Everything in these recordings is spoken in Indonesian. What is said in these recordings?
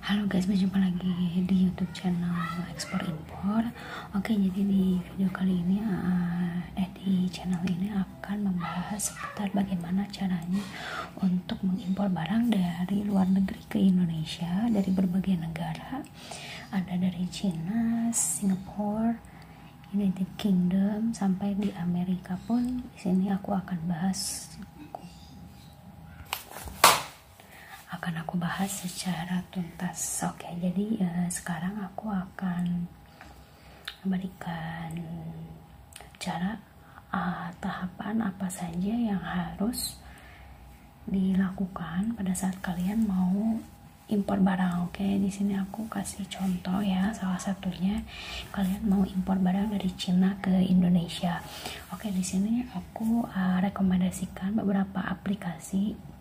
Halo guys, berjumpa lagi di YouTube channel Ekspor Impor. Oke, jadi di video kali ini di channel ini akan membahas seputar bagaimana caranya untuk mengimpor barang dari luar negeri ke Indonesia dari berbagai negara. Ada dari China, Singapura, United Kingdom sampai di Amerika pun. Di sini aku akan aku bahas secara tuntas. Oke, jadi sekarang aku akan memberikan cara tahapan apa saja yang harus dilakukan pada saat kalian mau impor barang. Oke, di sini aku kasih contoh ya, salah satunya kalian mau impor barang dari Cina ke Indonesia. Oke, di sini aku rekomendasikan beberapa aplikasi,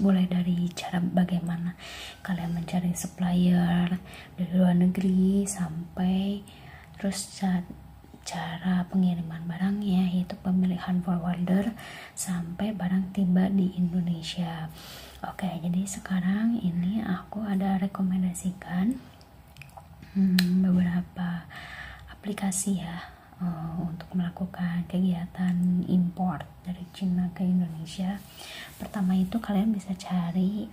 mulai dari cara bagaimana kalian mencari supplier dari luar negeri sampai terus cara pengiriman barangnya, yaitu pemilihan forwarder sampai barang tiba di Indonesia. Oke, jadi sekarang ini aku ada rekomendasikan beberapa aplikasi ya untuk melakukan kegiatan import dari Cina ke Indonesia. Pertama itu kalian bisa cari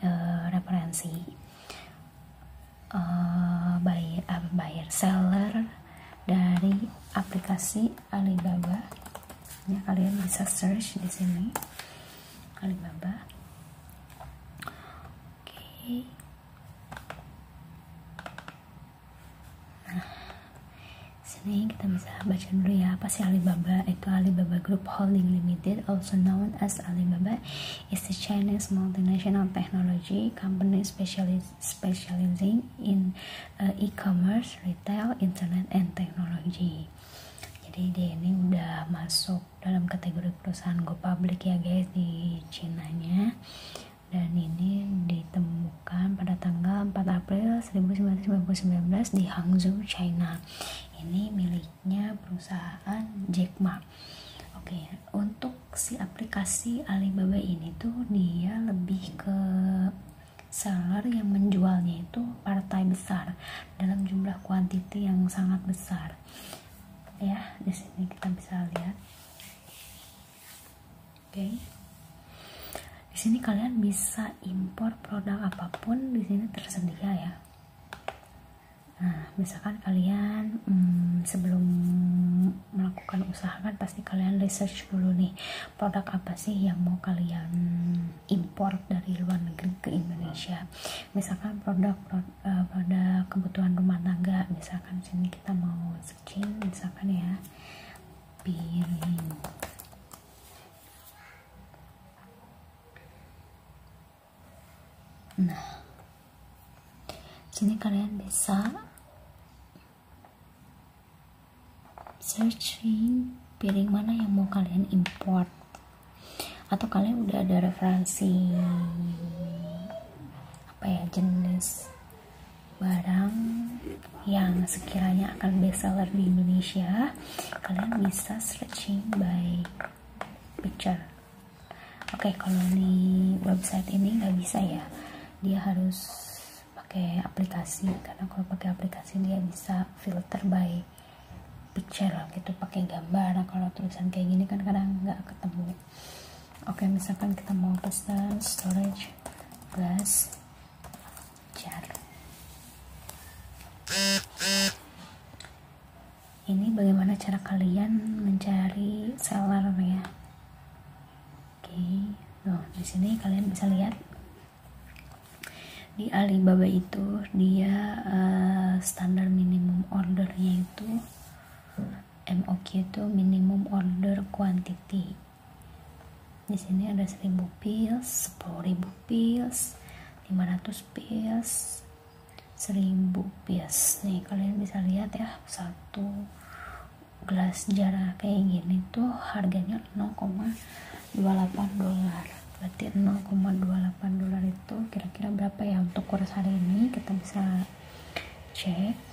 referensi buyer seller dari aplikasi Alibaba. Ya, kalian bisa search di sini Alibaba. Oke. Sini kita bisa baca dulu ya, apa sih Alibaba. Itu Alibaba Group Holding Limited, also known as Alibaba, is a Chinese multinational technology company specializing in e-commerce, retail, internet, and technology. Jadi dia ini udah masuk dalam kategori perusahaan go public ya guys di Cina-nya. Dan ini ditemukan pada tanggal 4 April 1999 di Hangzhou, China. Ini miliknya perusahaan Jack Ma. Oke, untuk si aplikasi Alibaba ini tuh dia lebih ke seller yang menjualnya itu partai besar dalam jumlah kuantiti yang sangat besar. Ya, di sini kita bisa lihat. Oke. Di sini kalian bisa impor produk apapun, di sini tersedia ya. Nah, misalkan kalian sebelum melakukan usaha kan pasti kalian research dulu nih, produk apa sih yang mau kalian impor dari luar negeri ke Indonesia. Misalkan produk kebutuhan rumah tangga, misalkan sini kita mau searching misalkan ya piring. Nah, sini kalian bisa searching piring mana yang mau kalian import, atau kalian udah ada referensi jenis barang yang sekiranya akan best seller di Indonesia. Kalian bisa searching by picture. Oke, kalau di website ini nggak bisa ya, dia harus pakai aplikasi, karena kalau pakai aplikasi dia bisa filter by picture gitu, pakai gambar. Nah, kalau tulisan kayak gini kan kadang nggak ketemu. Oke, misalkan kita mau pesan storage glass jar. Ini bagaimana cara kalian mencari seller ya. Oke, di sini kalian bisa lihat di Alibaba itu dia standar minimum ordernya itu MOQ, itu minimum order quantity. Di sini ada 1000 piece, 10.000 piece, 500 piece, 1000 piece. Nih kalian bisa lihat ya, satu gelas jar kayak gini tuh harganya $0,28. Berarti $0,28 itu kira-kira berapa ya untuk kurs hari ini? Kita bisa cek.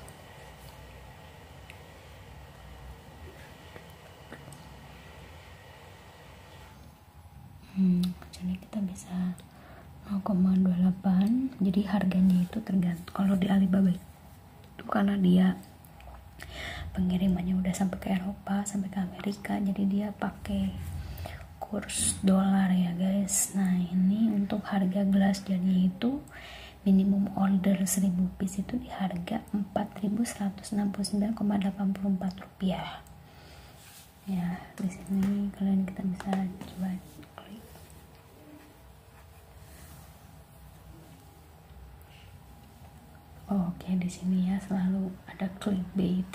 Jadi kita bisa 0,28. Jadi harganya itu tergantung. Kalau di Alibaba itu karena dia pengirimannya udah sampai ke Eropa, sampai ke Amerika, jadi dia pakai kurs dolar ya guys. Nah ini untuk harga gelas jadinya itu minimum order 1000 piece itu di harga Rp4.169,84 ya. Di sini kalian kita bisa coba klik. Oke, di sini ya selalu ada clickbait.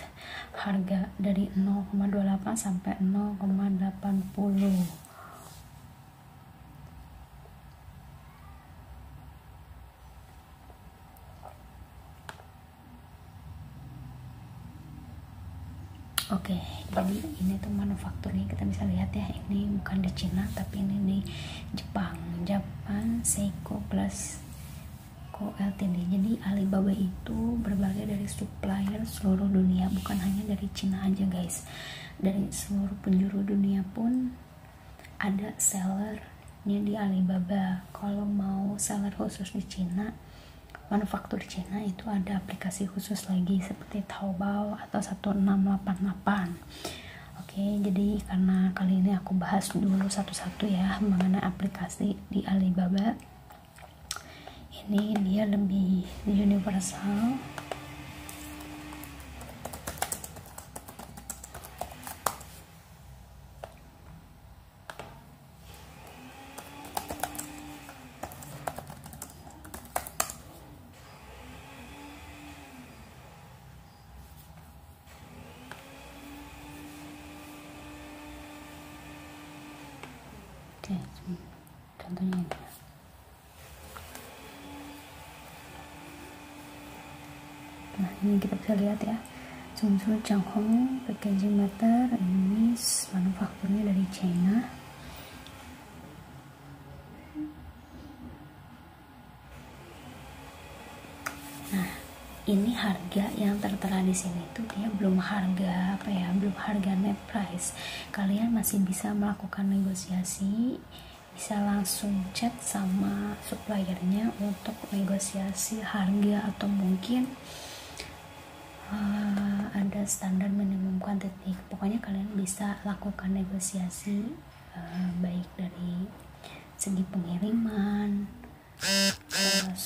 Harga dari 0,28 sampai 0,80. Oke, jadi ini tuh manufakturnya kita bisa lihat ya. Ini bukan di Cina tapi ini di Jepang. Seiko Plus Co Ltd. Jadi Alibaba itu berbagai dari supplier seluruh dunia, bukan hanya dari Cina aja guys. Dari seluruh penjuru dunia pun ada sellernya di Alibaba. Kalau mau seller khusus di Cina, manufaktur Cina itu ada aplikasi khusus lagi seperti Taobao atau 1688. Oke, jadi karena kali ini aku bahas dulu satu-satu ya mengenai aplikasi di Alibaba. Ini dia lebih universal. Oke, contohnya ini. Nah ini kita bisa lihat ya, Zhongzhou Changhong Packaging Matter, ini manufakturnya dari China. Nah ini harga yang tertera di sini itu dia belum harga belum harga net price. Kalian masih bisa melakukan negosiasi, bisa langsung chat sama suppliernya untuk negosiasi harga, atau mungkin ada standar minimum quantity. Pokoknya kalian bisa lakukan negosiasi baik dari segi pengiriman, terus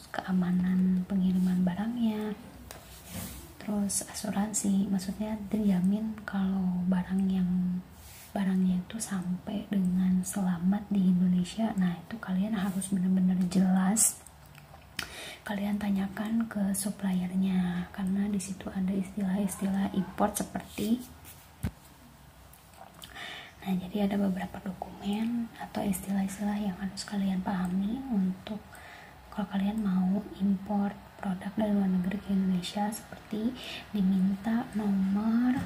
keamanan pengiriman barangnya, terus asuransi. Maksudnya terjamin kalau barangnya itu sampai dengan selamat di Indonesia. Nah itu kalian harus benar-benar jelas kalian tanyakan ke suppliernya, karena di situ ada istilah-istilah import seperti. Nah jadi ada beberapa dokumen atau istilah-istilah yang harus kalian pahami untuk kalau kalian mau import produk dari luar negeri ke Indonesia, seperti diminta nomor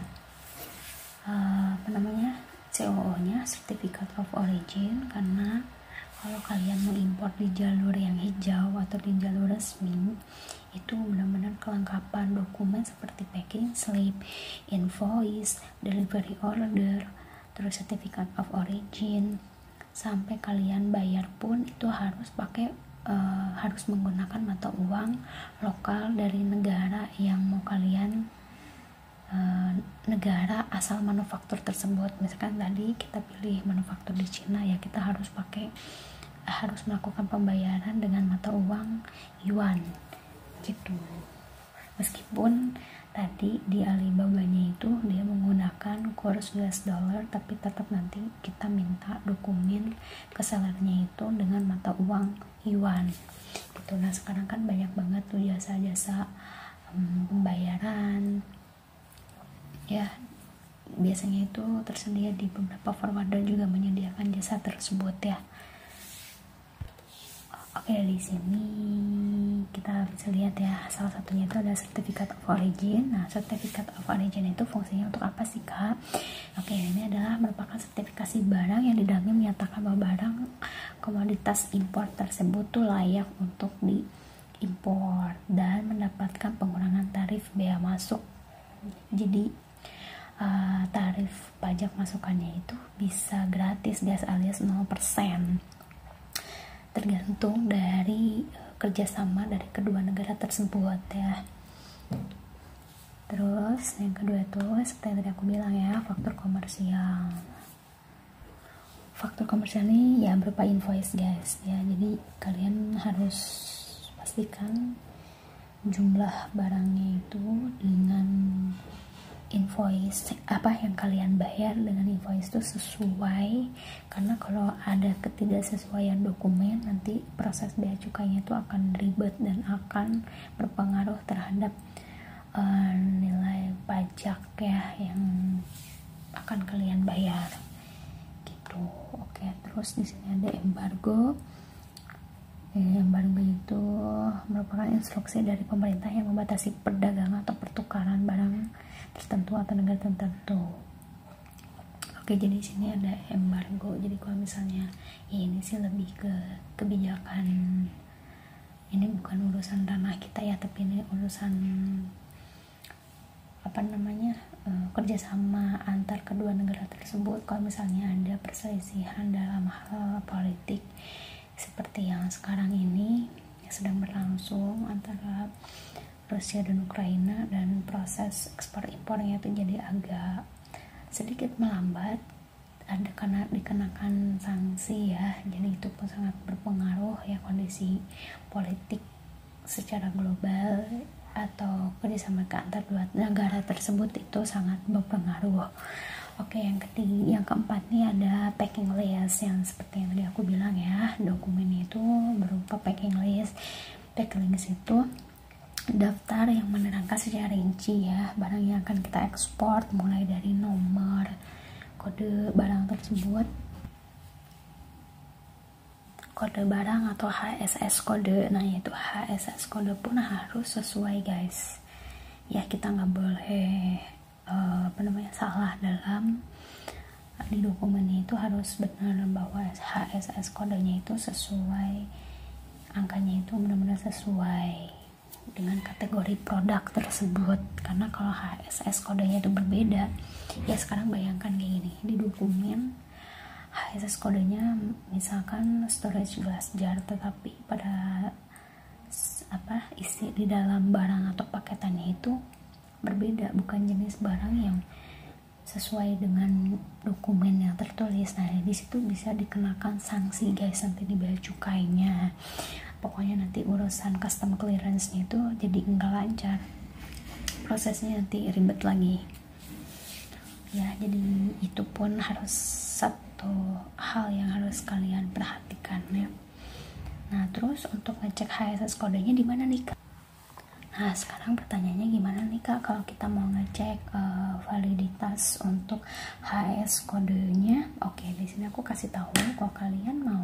COO-nya, Certificate of Origin, karena kalau kalian mau import di jalur yang hijau atau di jalur resmi itu benar-benar kelengkapan dokumen seperti packing slip, invoice, delivery order, terus certificate of origin, sampai kalian bayar pun itu harus harus menggunakan mata uang lokal dari negara yang mau kalian negara asal manufaktur tersebut. Misalkan tadi kita pilih manufaktur di Cina ya, kita harus melakukan pembayaran dengan mata uang yuan gitu. Meskipun tadi di Alibaba-nya itu dia menggunakan kurs US dollar, tapi tetap nanti kita minta dokumen ke sellernya itu dengan mata uang yuan gitu. Nah sekarang kan banyak banget tuh jasa-jasa pembayaran ya, biasanya itu tersedia di beberapa forwarder juga menyediakan jasa tersebut ya. Oke, di sini kita bisa lihat ya, salah satunya itu ada Certificate of Origin. Nah, Certificate of Origin itu fungsinya untuk apa sih Kak? Oke, ini adalah merupakan sertifikasi barang yang di dalamnya menyatakan bahwa barang komoditas impor tersebut tuh layak untuk diimpor dan mendapatkan pengurangan tarif bea masuk. Jadi tarif pajak masukannya itu bisa gratis alias 0%. tergantung dari kerjasama dari kedua negara tersebut ya. Terus yang kedua itu seperti yang tadi aku bilang ya, faktor komersial. Faktor komersial ini ya berupa invoice guys ya, jadi kalian harus pastikan jumlah barangnya itu dengan invoice apa yang kalian bayar dengan invoice itu sesuai, karena kalau ada ketidaksesuaian dokumen nanti proses bea cukainya itu akan ribet dan akan berpengaruh terhadap nilai pajak ya yang akan kalian bayar gitu. Oke, terus di sini ada embargo. Embargo itu merupakan instruksi dari pemerintah yang membatasi perdagangan atau pertukaran barang tertentu atau negara tertentu. Oke, jadi di sini ada embargo. Jadi kalau misalnya ini sih lebih ke kebijakan, ini bukan urusan ranah kita ya, tapi ini urusan kerjasama antar kedua negara tersebut. Kalau misalnya ada perselisihan dalam hal politik seperti yang sekarang ini yang sedang berlangsung antara Rusia dan Ukraina, dan proses ekspor impornya itu jadi agak sedikit melambat, ada karena dikenakan sanksi ya, jadi itu pun sangat berpengaruh ya, kondisi politik secara global atau kerjasama ke antar dua negara tersebut itu sangat berpengaruh. Oke, yang keempat nih ada packing list, yang seperti yang tadi aku bilang ya, dokumen itu berupa packing list. Packing list itu daftar yang menerangkan secara rinci ya barang yang akan kita ekspor, mulai dari nomor kode barang tersebut, kode barang atau HSS kode. Nah itu HSS kode pun harus sesuai guys ya, kita nggak boleh salah dalam di dokumennya, itu harus benar bahwa HSS kodenya itu sesuai, angkanya itu benar-benar sesuai dengan kategori produk tersebut. Karena kalau HSS kodenya itu berbeda ya, sekarang bayangkan kayak gini, di dokumen HSS kodenya misalkan storage glass jar, tetapi pada isi di dalam barang atau paketannya itu berbeda, bukan jenis barang yang sesuai dengan dokumen yang tertulis. Nah di situ bisa dikenakan sanksi guys nanti di bea cukainya. Pokoknya nanti urusan custom clearance-nya itu jadi enggak lancar, prosesnya nanti ribet lagi ya. Jadi itu pun harus satu hal yang harus kalian perhatikan ya. Nah terus untuk ngecek HSS kodenya di mana nih Kak? Nah sekarang pertanyaannya gimana nih Kak kalau kita mau ngecek validitas untuk HSS kodenya? Oke, di sini aku kasih tahu kalau kalian mau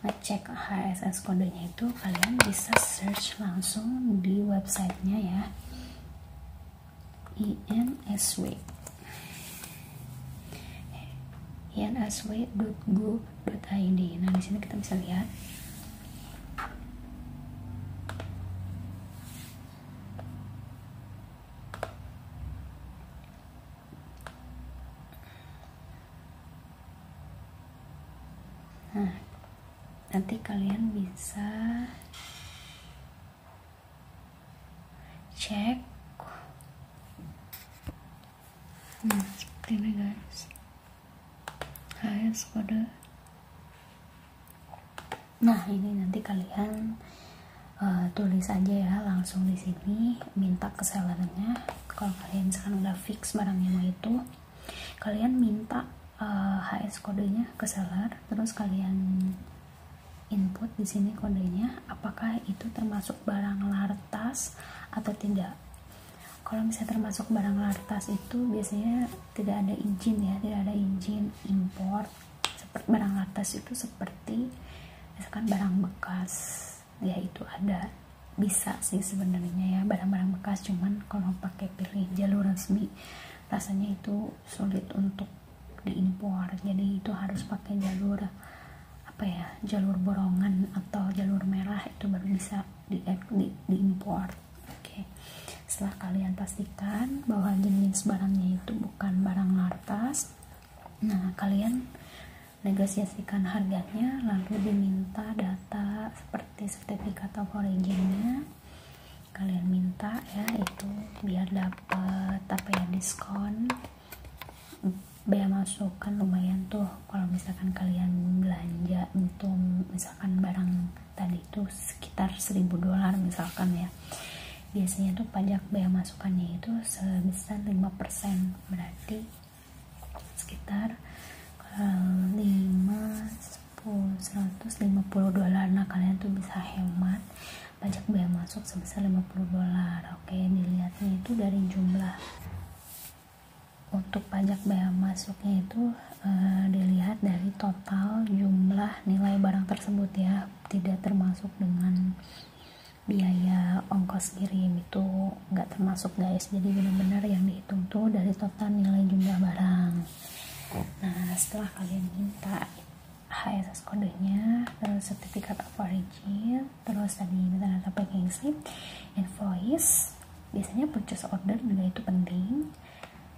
ngecek HSS kodenya itu kalian bisa search langsung di websitenya ya, insw.go.id. Nah di sini kita bisa lihat nanti kalian bisa cek seperti ini guys, HS kode. Nah ini nanti kalian tulis aja ya langsung di sini, minta ke sellernya. Kalau kalian sekarang udah fix barangnya mau itu, kalian minta HS kodenya ke seller, terus kalian input di sini kodenya apakah itu termasuk barang lartas atau tidak. Kalau misalnya termasuk barang lartas itu biasanya tidak ada izin ya, tidak ada izin impor. Seperti barang lartas itu seperti misalkan barang bekas ya, itu ada, bisa sih sebenarnya ya barang-barang bekas, cuman kalau pakai pilih jalur resmi rasanya itu sulit untuk diimpor, jadi itu harus pakai jalur jalur borongan atau jalur merah, itu baru bisa diimpor. Oke. Setelah kalian pastikan bahwa jenis barangnya itu bukan barang lartas, nah kalian negosiasikan harganya, lalu diminta data seperti sertifikat of origin-nya. Kalian minta ya itu biar dapat apa ya, diskon. Bea masuk kan lumayan tuh kalau misalkan kalian belanja untuk misalkan barang tadi itu sekitar $1.000 misalkan ya. Biasanya tuh pajak bea masukannya itu sebesar 5%, berarti sekitar $150. Nah kalian tuh bisa hemat pajak bea masuk sebesar $50. Oke, dilihatnya itu dari jumlah. Untuk pajak bea masuknya itu dilihat dari total jumlah nilai barang tersebut ya, tidak termasuk dengan biaya ongkos kirim, itu nggak termasuk guys. Jadi benar-benar yang dihitung tuh dari total nilai jumlah barang. Nah setelah kalian minta HSS kodenya, terus sertifikat of origin, terus tadi data packing slip, invoice, biasanya purchase order juga itu penting.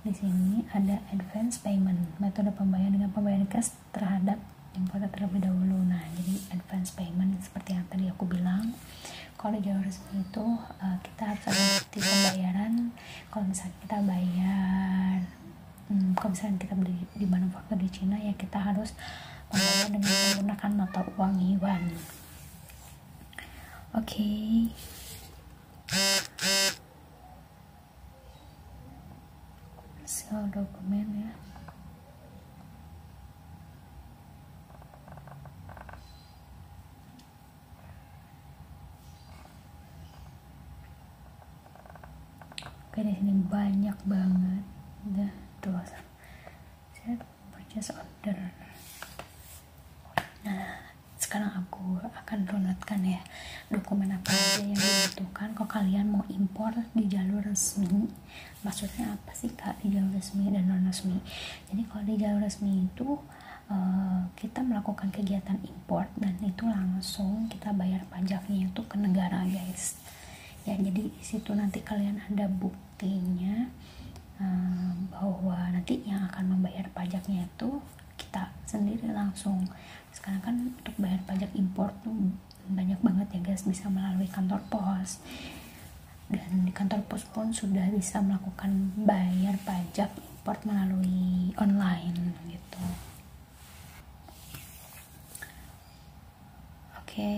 Di sini ada advance payment, metode pembayaran dengan pembayaran cash terhadap importer terlebih dahulu. Nah, jadi advance payment seperti yang tadi aku bilang. Kalau di jalur resmi itu kita harus ada bukti pembayaran. Kalau misalnya kita bayar, kalau misalnya kita beli di manufaktur di Cina ya kita harus membayar dengan menggunakan mata uang yuan. Oke. Dokumen ya. Oke, di sini banyak banget. Udah terus set purchase order. Nah, sekarang aku akan runutkan ya dokumen apa aja yang dibutuhkan kalau kalian mau impor di jalur resmi. Maksudnya apa sih kak di jalur resmi dan non resmi? Jadi kalau di jalur resmi itu kita melakukan kegiatan impor dan itu langsung kita bayar pajaknya itu ke negara guys ya. Jadi di situ nanti kalian ada buktinya bahwa nanti yang akan membayar pajaknya itu kita sendiri langsung. Sekarang kan untuk bayar pajak impor tuh banyak banget ya guys, bisa melalui kantor pos, dan di kantor pos pun sudah bisa melakukan bayar pajak impor melalui online gitu. Oke,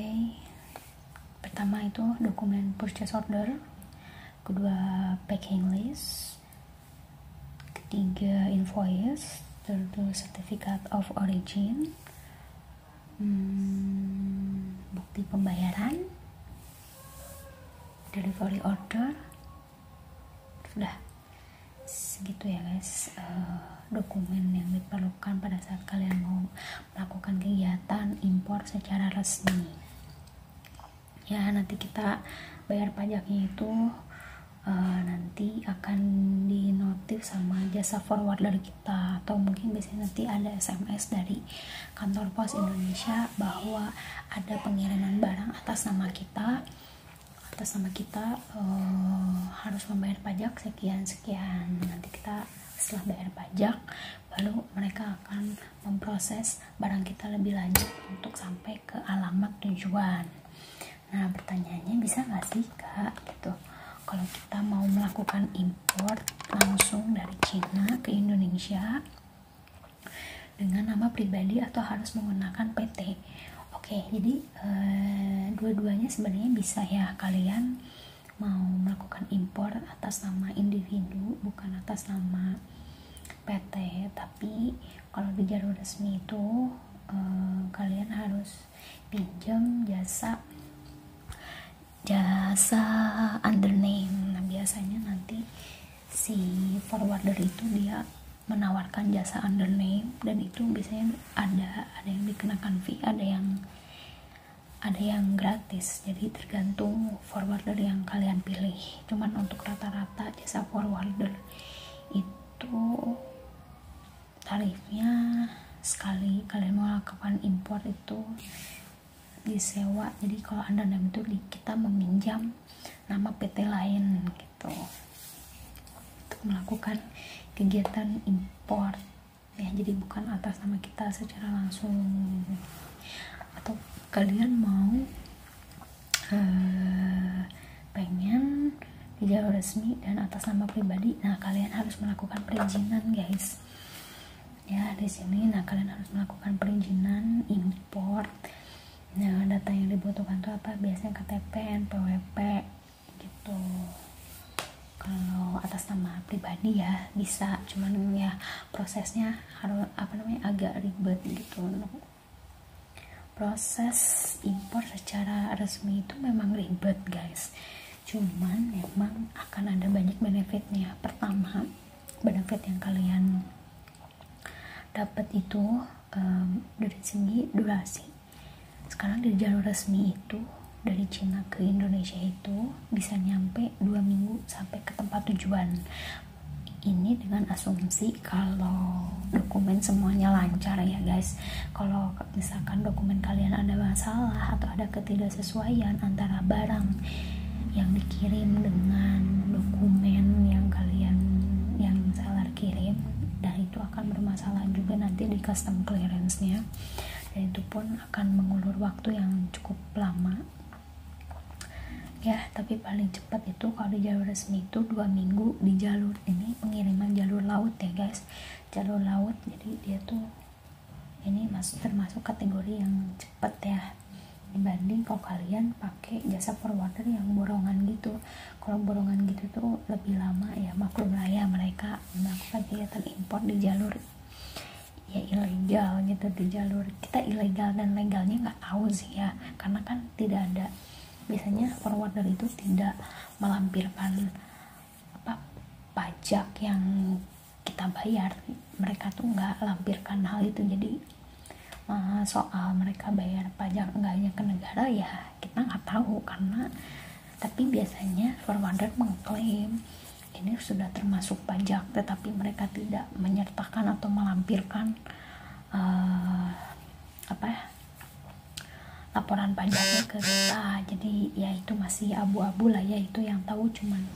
pertama itu dokumen purchase order, kedua packing list, ketiga invoice, terus certificate of origin, bukti pembayaran, delivery order. Sudah segitu ya guys dokumen yang diperlukan pada saat kalian mau melakukan kegiatan impor secara resmi ya. Nanti kita bayar pajaknya itu nanti akan dinotif sama jasa forwarder kita, atau mungkin biasanya nanti ada SMS dari kantor pos Indonesia bahwa ada pengiriman barang atas nama kita harus membayar pajak sekian. Nanti kita setelah bayar pajak baru mereka akan memproses barang kita lebih lanjut untuk sampai ke alamat tujuan. Nah pertanyaannya, bisa nggak sih kak gitu kalau kita mau melakukan impor langsung dari Cina ke Indonesia dengan nama pribadi atau harus menggunakan PT? Oke, jadi dua-duanya sebenarnya bisa ya. Kalian mau melakukan impor atas nama individu bukan atas nama PT, tapi kalau di jalur resmi itu kalian harus pinjam jasa under name. Nah biasanya nanti si forwarder itu dia menawarkan jasa under name, dan itu biasanya ada yang dikenakan fee, ada yang gratis. Jadi tergantung forwarder yang kalian pilih. Cuman untuk rata-rata jasa forwarder itu tarifnya sekali kalian melakukan impor itu disewa. Jadi kalau under name itu kita meminjam nama PT lain gitu untuk melakukan kegiatan impor ya, jadi bukan atas nama kita secara langsung. Atau kalian mau pengen di jalur resmi dan atas nama pribadi, nah kalian harus melakukan perizinan guys ya di sini. Nah kalian harus melakukan perizinan import. Nah data yang dibutuhkan itu apa? Biasanya KTP, NPWP gitu. Kalau atas nama pribadi ya bisa, cuman ya prosesnya harus agak ribet gitu. Proses impor secara resmi itu memang ribet guys, cuman memang akan ada banyak benefitnya. Pertama, benefit yang kalian dapat itu dari segi durasi. Sekarang di jalur resmi itu dari Cina ke Indonesia itu bisa nyampe 2 minggu sampai ke tempat tujuan. Ini dengan asumsi kalau dokumen semuanya lancar ya guys. Kalau misalkan dokumen kalian ada masalah atau ada ketidaksesuaian antara barang yang dikirim dengan dokumen yang seller kirim, dan itu akan bermasalah juga nanti di custom clearance-nya, dan itu pun akan mengulur waktu yang cukup lama ya. Tapi paling cepat itu kalau di jalur resmi itu 2 minggu. Di jalur ini pengiriman jalur laut ya guys, jalur laut, jadi dia tuh ini termasuk kategori yang cepat ya, dibanding kalau kalian pakai jasa forwarder yang borongan gitu. Kalau borongan gitu tuh lebih lama ya, maklum lah ya, mereka melakukan kegiatan impor di jalur ya ilegal gitu. Di jalur kita ilegal dan legalnya nggak tahu sih ya, karena kan tidak ada, biasanya forwarder itu tidak melampirkan pajak yang kita bayar. Mereka tuh nggak lampirkan hal itu. Jadi soal mereka bayar pajak enggaknya ke negara ya kita nggak tahu, karena tapi biasanya forwarder mengklaim ini sudah termasuk pajak, tetapi mereka tidak menyertakan atau melampirkan laporan pajaknya ke kita. Jadi ya itu masih abu-abu lah ya, itu yang tahu cuman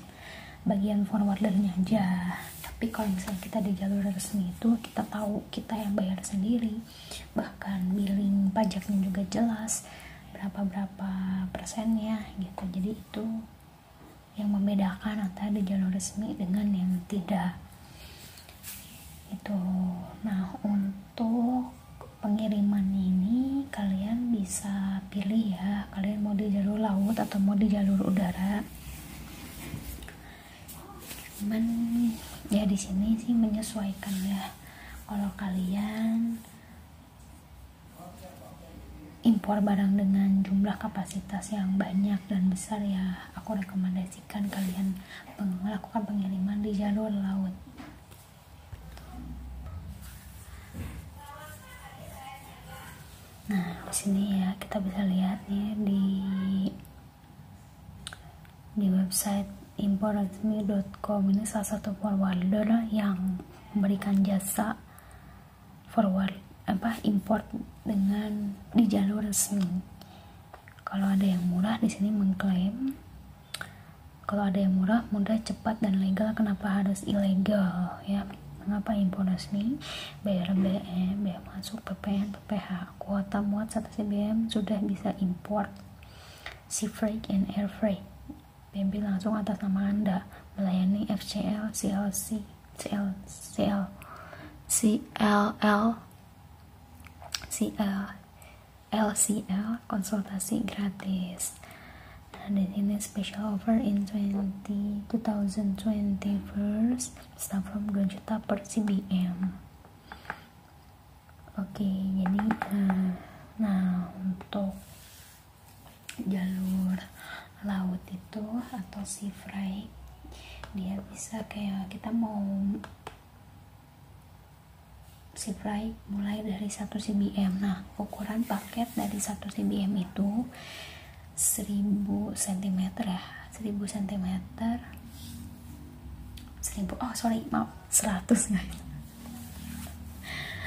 bagian forwardernya aja. Tapi kalau misalnya kita di jalur resmi itu kita tahu, kita yang bayar sendiri, bahkan billing pajaknya juga jelas berapa persennya gitu. Jadi itu yang membedakan antara di jalur resmi dengan yang tidak itu. Nah untuk pengiriman ini kalian bisa pilih ya, kalian mau di jalur laut atau mau di jalur udara. Cuman ya di sini sih menyesuaikan ya. Kalau kalian impor barang dengan jumlah kapasitas yang banyak dan besar ya, aku rekomendasikan kalian melakukan pengiriman di jalur laut. Nah di sini ya kita bisa lihat nih di website importresmi.com ini salah satu forwarder yang memberikan jasa import dengan di jalur resmi. Kalau ada yang murah di sini mengklaim kalau ada yang murah, mudah, cepat dan legal. Kenapa harus ilegal ya? Mengapa impor resmi bayar BM, biaya masuk, PPN, PPH, kuota muat 1 CBM sudah bisa import, sea freight and air freight, PB langsung atas nama Anda, melayani FCL, CLC, LCL, konsultasi gratis. Nah, di sini special offer in 2021 start from 2 juta per CBM. Oke, jadi nah untuk jalur laut itu atau sea freight, dia bisa kayak kita mau sea freight mulai dari 1 CBM. Nah ukuran paket dari 1 CBM itu 1000 cm ya, 100 guys,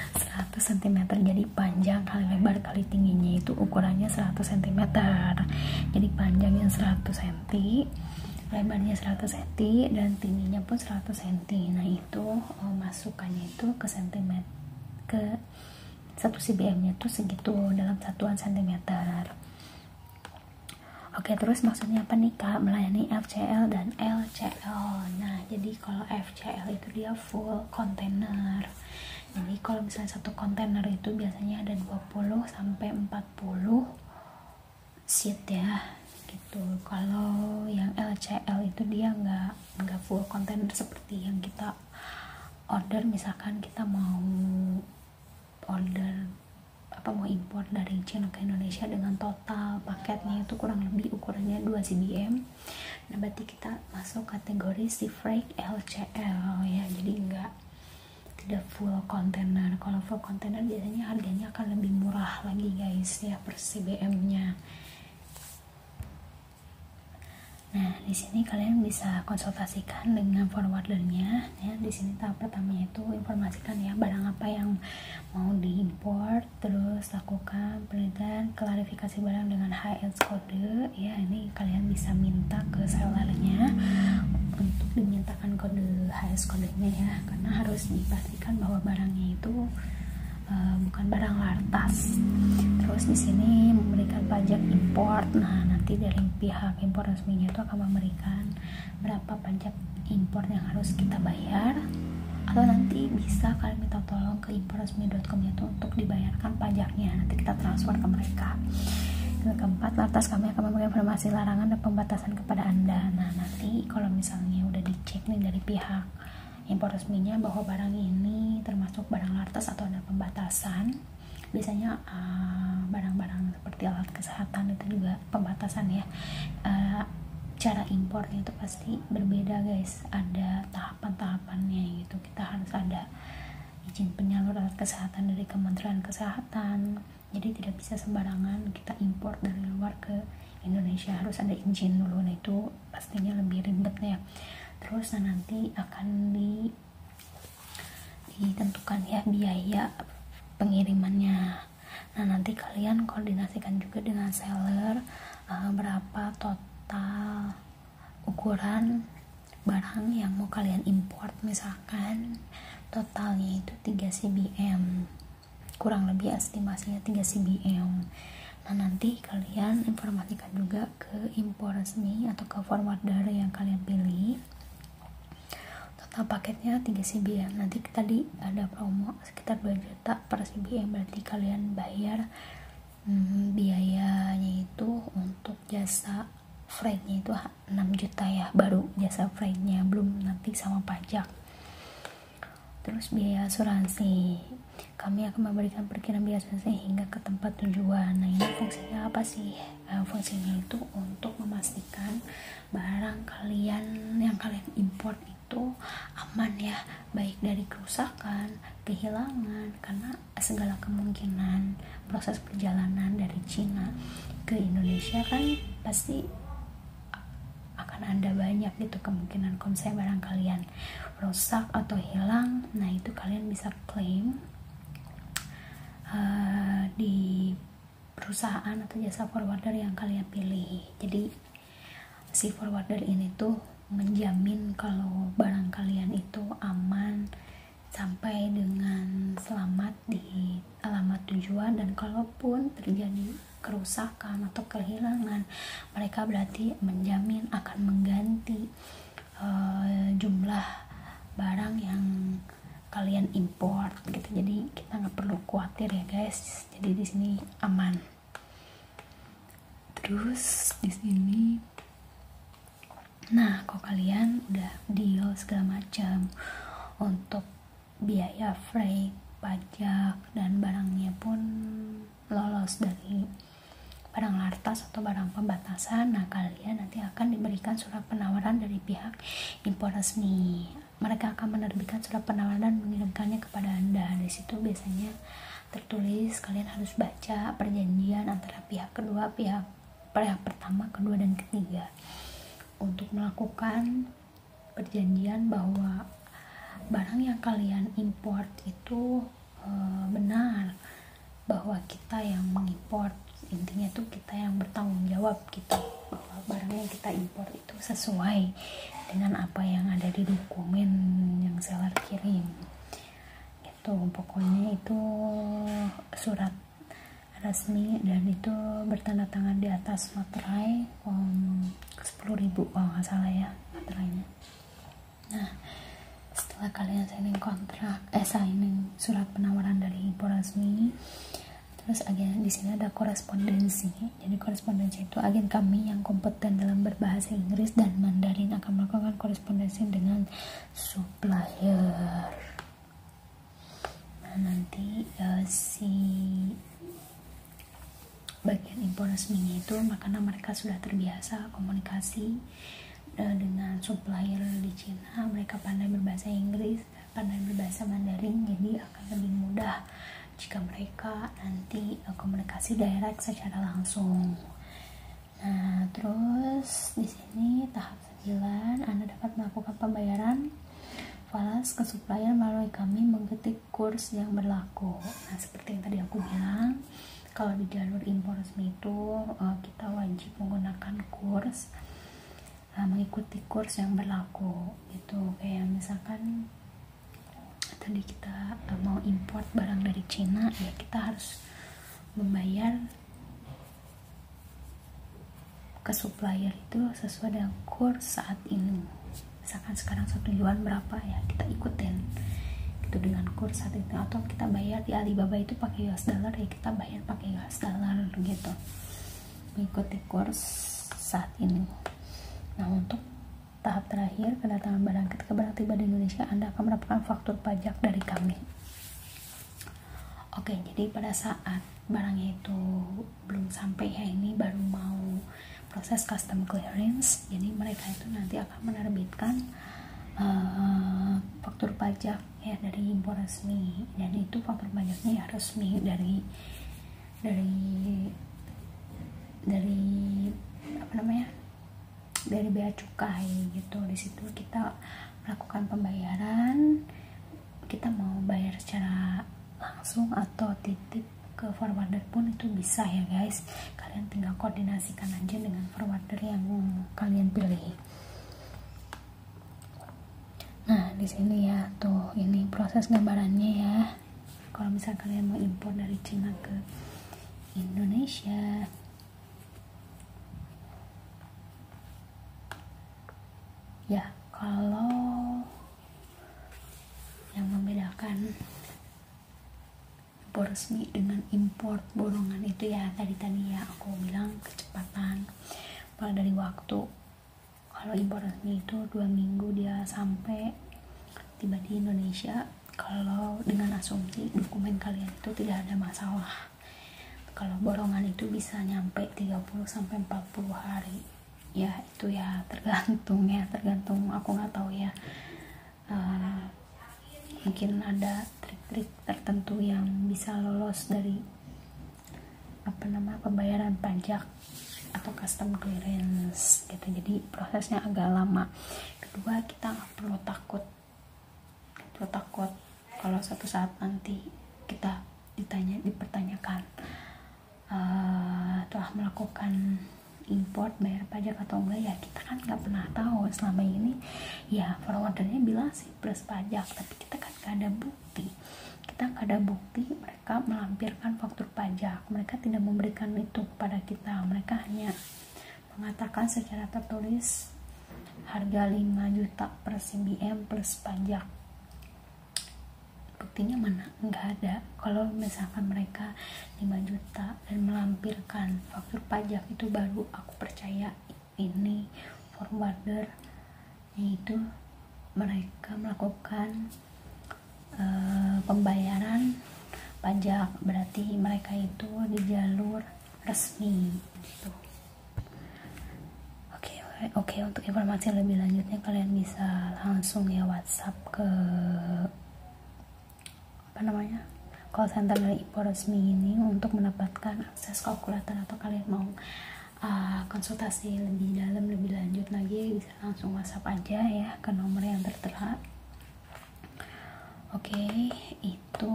100 cm. Jadi panjang kali lebar kali tingginya itu ukurannya 100 cm. Jadi panjangnya 100 cm, lebarnya 100 cm, dan tingginya pun 100 cm. Nah itu masukannya itu ke cm ke 1 CBM nya tuh segitu dalam satuan sentimeter. Oke, terus maksudnya apa nih Kak? Melayani FCL dan LCL. Nah, jadi kalau FCL itu dia full container. Jadi kalau misalnya satu kontainer itu biasanya ada 20 sampai 40 sheet ya, gitu. Kalau yang LCL itu dia nggak full container seperti yang kita order. Misalkan kita mau impor dari China ke Indonesia dengan total paketnya itu kurang lebih ukurannya 2 CBM. Nah, berarti kita masuk kategori sea freight LCL ya. Jadi tidak full container. Kalau full container biasanya harganya akan lebih murah lagi guys ya per CBM-nya. Nah, di sini kalian bisa konsultasikan dengan forwardernya ya. Di sini tahap pertamanya itu informasikan ya barang apa yang mau diimpor, terus lakukan penelitian klarifikasi barang dengan HS kode ya. Ini kalian bisa minta ke sellernya untuk dimintakan kode HS kodenya ya, karena harus dipastikan bahwa barangnya itu bukan barang lartas. Terus di sini memberikan pajak import. Nah, nanti dari pihak impor resminya itu akan memberikan berapa pajak impor yang harus kita bayar, atau nanti bisa kalian minta tolong ke imporresmi.com itu untuk dibayarkan pajaknya. Nanti kita transfer ke mereka. Yang keempat, lantas kami akan memberikan informasi larangan dan pembatasan kepada Anda. Nah, nanti kalau misalnya udah dicek nih dari pihak impor resminya bahwa barang ini termasuk barang lartas atau ada pembatasan, biasanya barang-barang seperti alat kesehatan itu juga pembatasan ya. Cara impornya itu pasti berbeda guys, ada tahapan-tahapannya gitu. Kita harus ada izin penyalur alat kesehatan dari Kementerian Kesehatan, jadi tidak bisa sembarangan kita impor dari luar ke Indonesia, harus ada izin dulu. Nah, itu pastinya lebih ribet ya. Terus nanti akan ditentukan ya biaya pengirimannya. Nah, nanti kalian koordinasikan juga dengan seller berapa total ukuran barang yang mau kalian import. Misalkan totalnya itu 3 CBM, kurang lebih estimasinya 3 CBM. Nah, nanti kalian informasikan juga ke impor resmi atau ke forwarder yang kalian pilih. Total paketnya 3 CBM. Nanti tadi ada promo sekitar 2 juta per CBM, berarti kalian bayar biayanya itu untuk jasa freight-nya itu 6 juta ya, baru jasa freight-nya, belum nanti sama pajak. Terus biaya asuransi, kami akan memberikan perkiraan biaya asuransi hingga ke tempat tujuan. Nah, ini fungsinya apa sih? Fungsinya itu untuk memastikan barang kalian yang kalian import itu aman ya, baik dari kerusakan, kehilangan, karena segala kemungkinan proses perjalanan dari Cina ke Indonesia kan pasti akan ada banyak gitu kemungkinan kalau misalnya barang kalian rusak atau hilang. Nah, itu kalian bisa klaim di perusahaan atau jasa forwarder yang kalian pilih. Jadi si forwarder ini tuh menjamin kalau barang kalian itu aman sampai dengan selamat di alamat tujuan, dan kalaupun terjadi kerusakan atau kehilangan, mereka berarti menjamin akan mengganti jumlah barang yang kalian import gitu. Jadi kita nggak perlu khawatir ya guys. Jadi di sini aman. Terus di sini, nah, kalau kalian udah deal segala macam untuk biaya freight, pajak, dan barangnya pun lolos dari barang lartas atau barang pembatasan, nah kalian nanti akan diberikan surat penawaran dari pihak impor resmi. Mereka akan menerbitkan surat penawaran dan mengirimkannya kepada Anda. Di situ biasanya tertulis kalian harus baca perjanjian antara pihak kedua, pihak pertama, kedua, dan ketiga, untuk melakukan perjanjian bahwa barang yang kalian import itu benar, bahwa kita yang mengimport. Intinya tuh kita yang bertanggung jawab gitu, bahwa barang yang kita impor itu sesuai dengan apa yang ada di dokumen yang seller kirim gitu. gitu. Pokoknya itu surat resmi dan itu bertanda tangan di atas materai 10.000 kalau nggak salah ya materainya. Nah, setelah kalian signing surat penawaran dari impor resmi, terus agen di sini ada korespondensi. Jadi korespondensi itu agen kami yang kompeten dalam berbahasa Inggris dan Mandarin akan melakukan korespondensi dengan supplier. Nah, nanti si bagian impor resminya itu karena mereka sudah terbiasa komunikasi dengan supplier di Cina, mereka pandai berbahasa Inggris, pandai berbahasa Mandarin, jadi akan lebih mudah jika mereka nanti komunikasi direct secara langsung. Nah, terus di sini tahap 9, Anda dapat melakukan pembayaran falas ke supplier melalui kami mengketik kurs yang berlaku. Nah, seperti yang tadi aku bilang, kalau di jalur impor resmi itu kita wajib menggunakan kurs, mengikuti kurs yang berlaku. Itu kayak misalkan tadi kita mau import barang dari Cina, ya kita harus membayar ke supplier itu sesuai dengan kurs saat ini. Misalkan sekarang 1 yuan berapa, ya kita ikutin itu dengan kurs saat itu. Atau kita bayar di Alibaba itu pakai US dollar, ya kita bayar pakai US dollar gitu, mengikuti kurs saat ini. Nah, untuk tahap terakhir, kedatangan barang. Ketika barang tiba di Indonesia, Anda akan mendapatkan faktur pajak dari kami. Oke, jadi pada saat barangnya itu belum sampai ya, ini baru mau proses custom clearance, jadi mereka itu nanti akan menerbitkan faktur pajak ya dari impor resmi. Jadi itu faktur pajaknya ya resmi dari apa namanya, dari bea cukai gitu. Di situ kita melakukan pembayaran, kita mau bayar secara langsung atau titip ke forwarder pun itu bisa ya guys. Kalian tinggal koordinasikan aja dengan forwarder yang kalian pilih. Nah, di sini ya tuh, ini proses gambarannya ya. Kalau misalnya kalian mau impor dari Cina ke Indonesia, ya kalau yang membedakan impor resmi dengan impor borongan itu ya tadi ya aku bilang kecepatan, mulai dari waktu. Kalau impor resmi itu 2 minggu dia sampai tiba di Indonesia, kalau dengan asumsi dokumen kalian itu tidak ada masalah. Kalau borongan itu bisa nyampe 30-40 hari ya, itu ya tergantung aku nggak tahu ya. Mungkin ada trik-trik tertentu yang bisa lolos dari pembayaran pajak atau custom clearance gitu, jadi prosesnya agak lama. Kedua, kita nggak perlu takut kalau suatu saat nanti kita dipertanyakan telah melakukan import bayar pajak atau enggak, ya kita kan nggak pernah tahu. Selama ini ya forwardernya bilang sih plus pajak, tapi kita kan nggak ada bukti mereka melampirkan faktur pajak. Mereka tidak memberikan itu kepada kita, mereka hanya mengatakan secara tertulis harga 5 juta per CBM plus pajak. Buktinya mana? Nggak ada. Kalau misalkan mereka 5 juta dan melampirkan faktur pajak, itu baru aku percaya ini forwarder, yaitu mereka melakukan pembayaran pajak, berarti mereka itu di jalur resmi gitu. Oke, untuk informasi lebih lanjutnya kalian bisa langsung ya WhatsApp ke call center dari impor resmi ini untuk mendapatkan akses kalkulator, atau kalian mau konsultasi lebih dalam lebih lanjut lagi bisa langsung WhatsApp aja ya ke nomor yang tertera. Oke, itu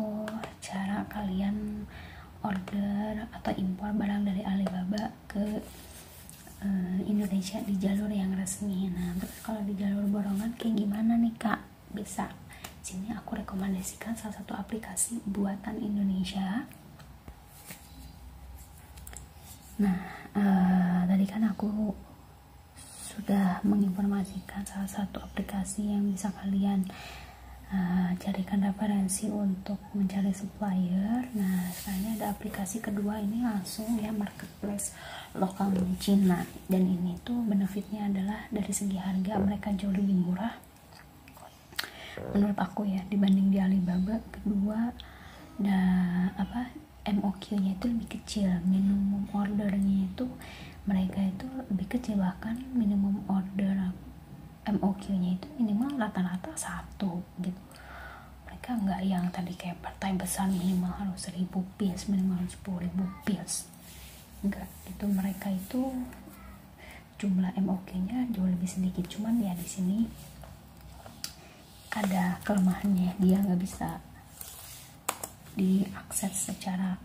cara kalian order atau impor barang dari Alibaba ke Indonesia di jalur yang resmi. Nah, terus kalau di jalur borongan kayak gimana nih Kak? Bisa Sini aku rekomendasikan salah satu aplikasi buatan Indonesia. Nah, tadi kan aku sudah menginformasikan salah satu aplikasi yang bisa kalian carikan referensi untuk mencari supplier. Nah, sekarang ada aplikasi kedua, ini langsung ya marketplace lokal Cina, dan ini tuh benefitnya adalah dari segi harga mereka jauh lebih murah menurut aku ya dibanding di Alibaba. Kedua, MOQ-nya itu lebih kecil, minimum ordernya itu mereka itu lebih kecil, bahkan minimum order MOQ-nya itu minimal rata-rata 1 gitu. Mereka nggak yang tadi kayak partai besar minimal harus 1000 piece, minimal 10.000 piece, enggak gitu. Mereka itu jumlah MOQ-nya jauh lebih sedikit. Cuman ya di sini ada kelemahannya, dia nggak bisa diakses secara,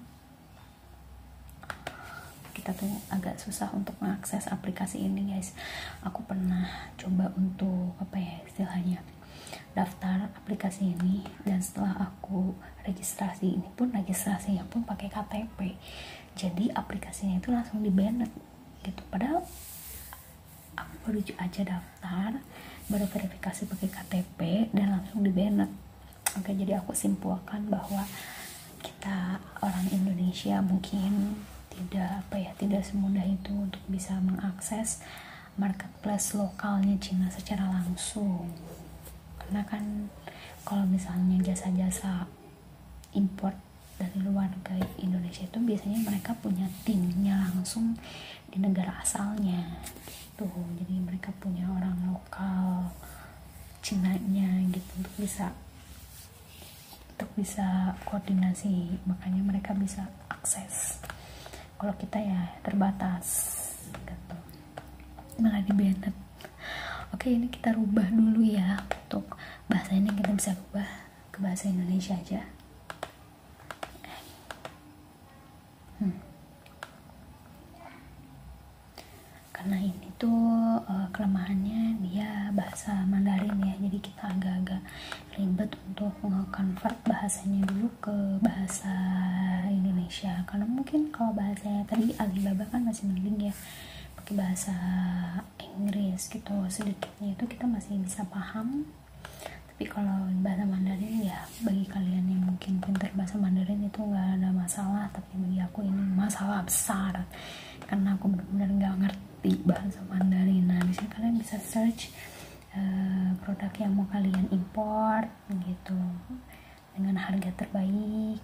kita tuh agak susah untuk mengakses aplikasi ini guys. Aku pernah coba untuk istilahnya daftar aplikasi ini, dan setelah aku registrasi, ini pun registrasinya pun pakai KTP, jadi aplikasinya itu langsung di banned gitu. Padahal aku baru aja daftar, baru verifikasi pakai KTP dan langsung di banned. Oke, jadi aku simpulkan bahwa kita orang Indonesia mungkin tidak semudah itu untuk bisa mengakses marketplace lokalnya Cina secara langsung. Karena kan kalau misalnya jasa-jasa import dari luar ke Indonesia itu biasanya mereka punya timnya langsung di negara asalnya gitu. Jadi mereka punya orang lokal Cinanya gitu untuk bisa koordinasi, makanya mereka bisa akses. Kalau kita ya terbatas gitu, malah di banned. Oke, ini kita rubah dulu ya, untuk bahasa ini kita bisa rubah ke bahasa Indonesia aja. Karena ini tuh kelemahannya dia bahasa Mandarin ya, jadi kita agak-agak ribet untuk convert bahasanya dulu ke bahasa Indonesia. Karena mungkin kalau bahasanya tadi Alibaba kan masih mending ya pakai bahasa Inggris gitu, sedikitnya itu kita masih bisa paham. Tapi kalau bahasa Mandarin ya, bagi kalian yang mungkin pintar bahasa Mandarin itu nggak ada masalah, tapi bagi aku ini masalah besar karena aku benar-benar nggak ngerti bahasa Mandarin. Nah, di sini kalian bisa search produk yang mau kalian import gitu dengan harga terbaik.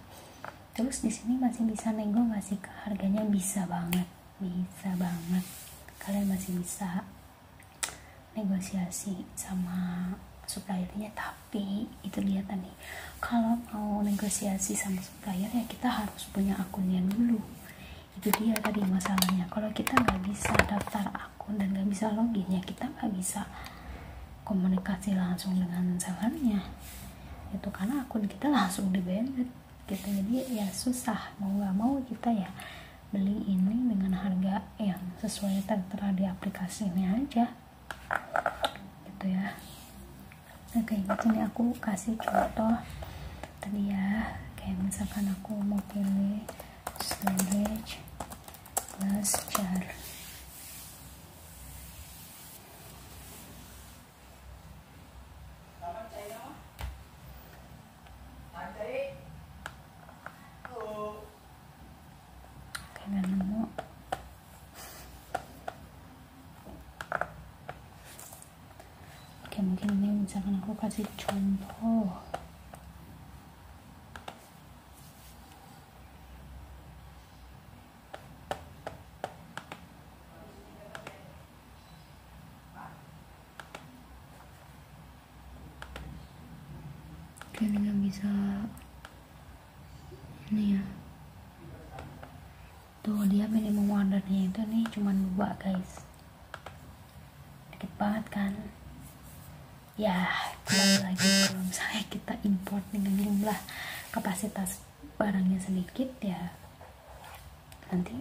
Terus di sini masih bisa nego nggak sih, harganya bisa banget. Kalian masih bisa negosiasi sama suppliernya, tapi itu dia tadi, kalau mau negosiasi sama supplier ya kita harus punya akunnya dulu. Itu dia tadi masalahnya, kalau kita nggak bisa daftar akun dan nggak bisa login ya kita nggak bisa komunikasi langsung dengan sellernya itu, karena akun kita langsung di banned gitu. Jadi ya susah, mau nggak mau kita ya beli ini dengan harga yang sesuai tertera di aplikasi ini aja gitu ya. Oke, di sini aku kasih contoh tadi ya, kayak misalkan aku mau pilih storage plus jar. Oke, nggak nemu. Oke, mungkin ini misalkan aku kasih contoh. Oke, ini nggak bisa ini ya. Tuh dia minimum ordernya itu nih cuma 2 guys, dikit banget kan ya. Kembali lagi, kalau misalnya kita import dengan jumlah kapasitas barangnya sedikit ya, nanti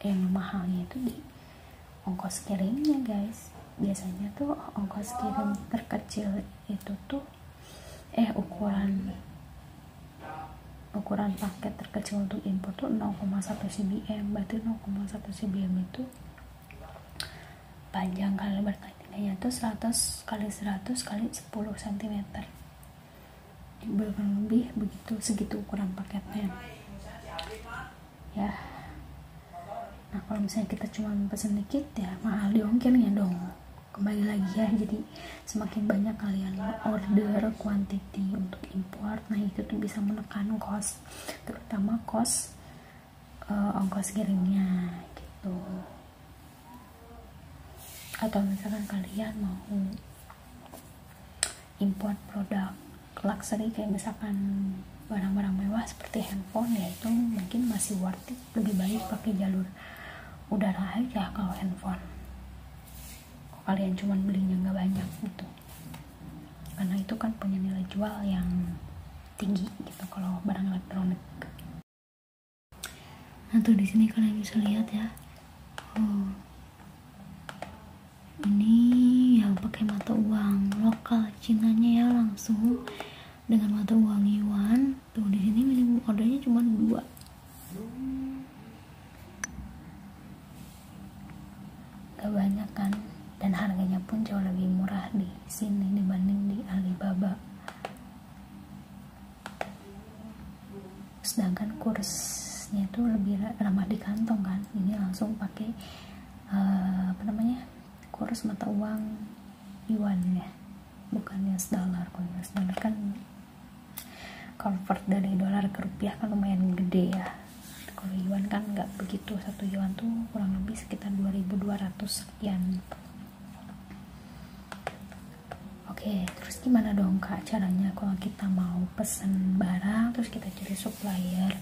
yang mahalnya itu di ongkos kirimnya guys. Biasanya tuh ongkos kirim terkecil itu tuh ukuran paket terkecil untuk impor tuh 0,1 cbm. Berarti 0,1 cbm itu panjang kali lebar tingginya itu 100 kali 100 kali 10 cm. Lebih begitu, segitu ukuran paketnya ya. Nah kalau misalnya kita cuma pesen dikit ya mahal di ongkirnya dong. Kembali lagi ya, jadi semakin banyak kalian order quantity untuk import, nah itu tuh bisa menekan cost, terutama cost ongkos kirimnya gitu. Atau misalkan kalian mau import produk luxury kayak misalkan barang-barang mewah seperti handphone, ya itu mungkin masih worth it, lebih baik pakai jalur udara aja kalau handphone, kalau kalian cuman belinya nggak banyak gitu, karena itu kan punya nilai jual yang tinggi gitu kalau barang elektronik. Nah tuh di sini kalian bisa lihat ya, ini yang pakai mata uang lokal Cinanya ya, langsung dengan mata uang yuan. Tuh di sini minimum ordernya cuma 2. Gak banyak kan, dan harganya pun jauh lebih murah di sini dibanding di Alibaba. Sedangkan kursnya itu lebih ramah di kantong kan, ini langsung pakai kurs mata uang yuan ya, bukan US dollar. Kalau US dollar kan convert dari dolar ke rupiah kan lumayan gede ya. Kalau yuan kan nggak begitu, 1 yuan tuh kurang lebih sekitar 2.200 sekian. Oke, terus gimana dong kak caranya kalau kita mau pesen barang terus kita cari supplier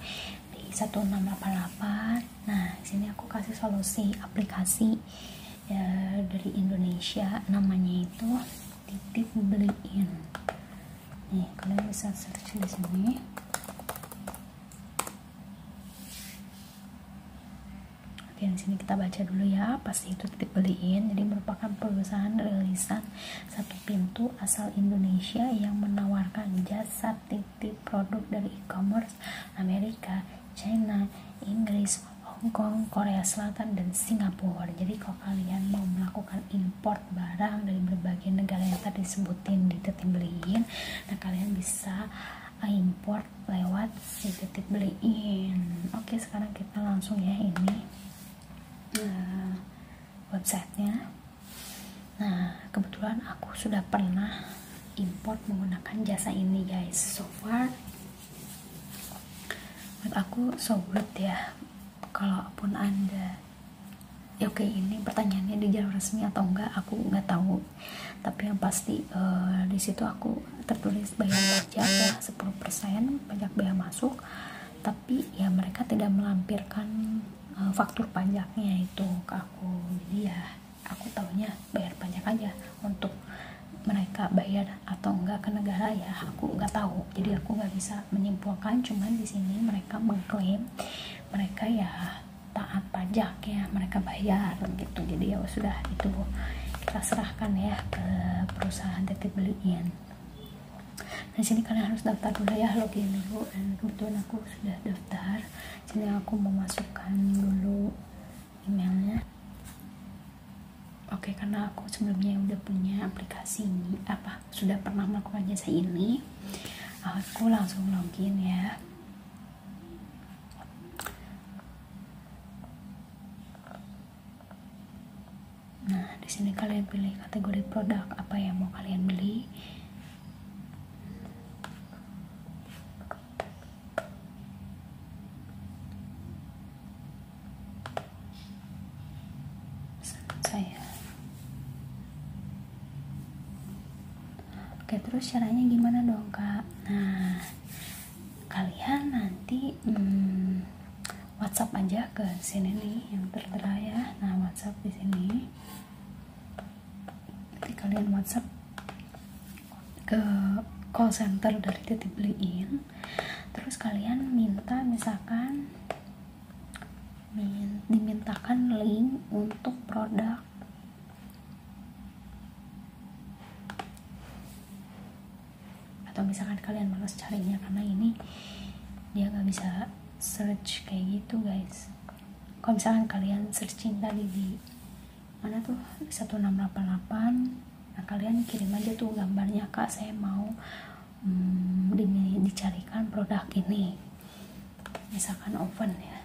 di 1688? Nah sini aku kasih solusi aplikasi ya, dari Indonesia, namanya itu Titip Beliin. Nih kalian bisa search di sini. Oke, di sini kita baca dulu ya, pasti itu Titip Beliin. Jadi merupakan perusahaan rilisan satu pintu asal Indonesia yang menawarkan jasa titip produk dari e-commerce Amerika, China, Inggris, Hong Kong, Korea Selatan, dan Singapura. Jadi kalau kalian mau melakukan import barang dari berbagai negara yang tadi disebutin di Titip Beliin, nah kalian bisa import lewat si Titip Beliin. Oke, sekarang kita langsung ya ini websitenya. Nah kebetulan aku sudah pernah import menggunakan jasa ini guys. So far menurut aku so good ya. Kalaupun anda oke, ini pertanyaannya di jalur resmi atau enggak aku nggak tahu, tapi yang pasti di situ aku tertulis bayar pajak ya 10% pajak bea masuk, tapi ya mereka tidak melampirkan faktur pajaknya itu ke aku. Jadi ya aku taunya bayar pajak aja. Untuk mereka bayar atau enggak ke negara ya aku nggak tahu, jadi aku nggak bisa menyimpulkan. Cuman di sini mereka mengklaim mereka ya taat pajak ya, mereka bayar gitu. Jadi ya sudah, itu kita serahkan ya ke perusahaan Titip Beliin. Nah sini kalian harus daftar dulu ya, login dulu, dan kebetulan aku sudah daftar. Sini aku memasukkan dulu emailnya. Oke, karena aku sebelumnya udah punya aplikasi ini, sudah pernah melakukan jasa ini, aku langsung login ya. Nah di sini kalian pilih kategori produk apa yang mau kalian beli. Oke, terus caranya gimana dong kak? Nah kalian nanti WhatsApp aja ke sini nih yang tertera ya. Nah WhatsApp di sini, nanti kalian WhatsApp ke call center dari Titip Beliin. Terus kalian minta, misalkan dimintakan link untuk produk atau misalkan kalian malas carinya karena ini dia nggak bisa search kayak gitu guys. Kalau misalkan kalian searching tadi di mana tuh 1688, nah kalian kirim aja tuh gambarnya, kak saya mau dicarikan produk ini, misalkan oven ya.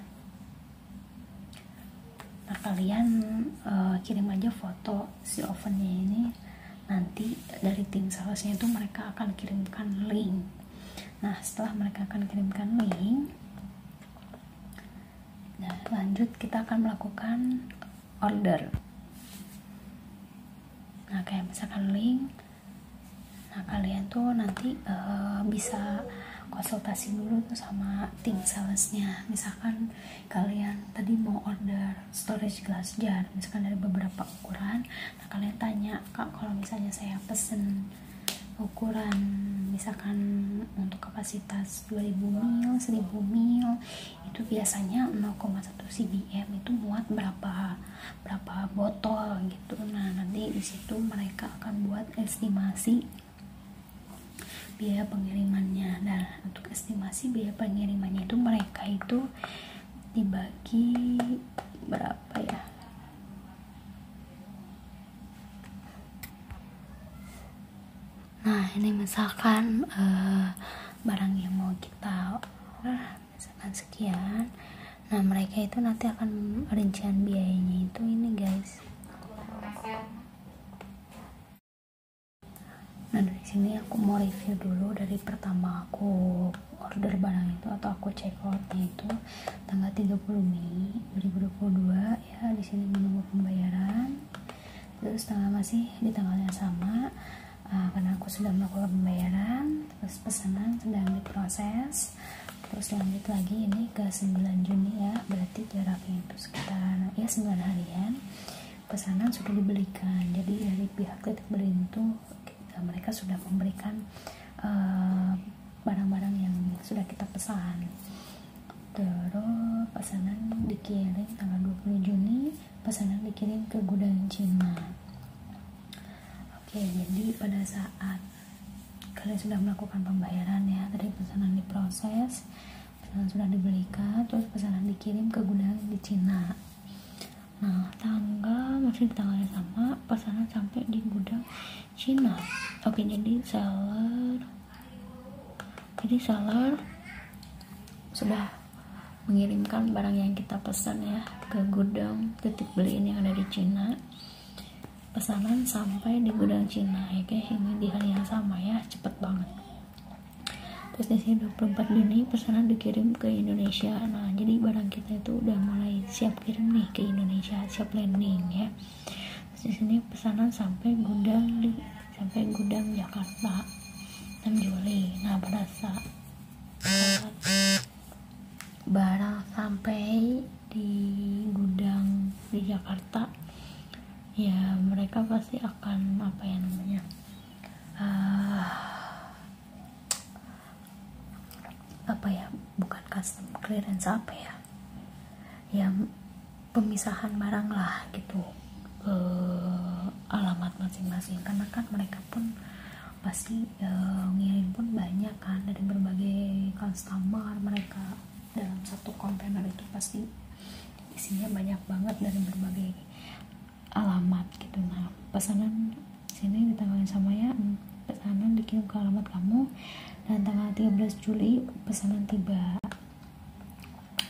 Nah kalian kirim aja foto si ovennya ini, nanti dari tim salesnya itu mereka akan kirimkan link. Nah setelah mereka akan kirimkan link, nah lanjut kita akan melakukan order. Nah kayak misalkan link, nah kalian tuh nanti bisa konsultasi dulu tuh sama tim salesnya. Misalkan kalian tadi mau order storage glass jar misalkan dari beberapa ukuran, nah kalian tanya, kak kalau misalnya saya pesen ukuran misalkan untuk kapasitas 2000 ml, 1000 ml itu biasanya 0,1 cbm itu muat berapa botol gitu. Nah nanti disitu mereka akan buat estimasi biaya pengirimannya. Nah untuk estimasi biaya pengirimannya itu mereka itu dibagi berapa ya, nah ini misalkan barang yang mau kita misalkan sekian, nah mereka itu nanti akan rincian biayanya itu ini guys. Nah dari sini aku mau review dulu dari pertama aku order barang itu atau aku check outnya itu tanggal 30 Mei 2022 ya. Di sini menunggu pembayaran, terus masih di tanggalnya sama karena aku sudah melakukan pembayaran, terus pesanan sedang diproses. Terus lanjut lagi ini ke 9 Juni ya, berarti jaraknya itu sekitar ya 9 harian. Pesanan sudah dibelikan, jadi dari pihak titik beli itu mereka sudah memberikan barang-barang yang sudah kita pesan. Terus pesanan dikirim tanggal 20 Juni, pesanan dikirim ke gudang Cina. Oke, jadi pada saat kalian sudah melakukan pembayaran ya, tadi pesanan diproses, pesanan sudah dibelikan, terus pesanan dikirim ke gudang di Cina. Nah tanggal masih di tanggal yang sama, pesanan sampai di gudang Cina. Oke, jadi seller sudah mengirimkan barang yang kita pesan ya ke gudang titik beli ini yang ada di Cina. Pesanan sampai di gudang Cina ya guys, ini di hari yang sama ya, cepet banget. Terus di sini 24 Juni pesanan dikirim ke Indonesia. Nah jadi barang kita itu udah mulai siap kirim nih ke Indonesia, siap landing ya. Terus di sini pesanan sampai gudang Jakarta 6 Juli. Nah pada saat barang sampai di gudang di Jakarta ya, mereka pasti akan apa ya namanya bukan custom clearance, pemisahan barang lah gitu ke alamat masing-masing, karena kan mereka pun pasti ngirim pun banyak kan dari berbagai customer. Mereka dalam satu kontainer itu pasti isinya banyak banget dari berbagai alamat gitu. Nah pesanan sini di tanggal yang sama ya, pesanan dikirim ke alamat kamu dan tanggal 13 Juli pesanan tiba.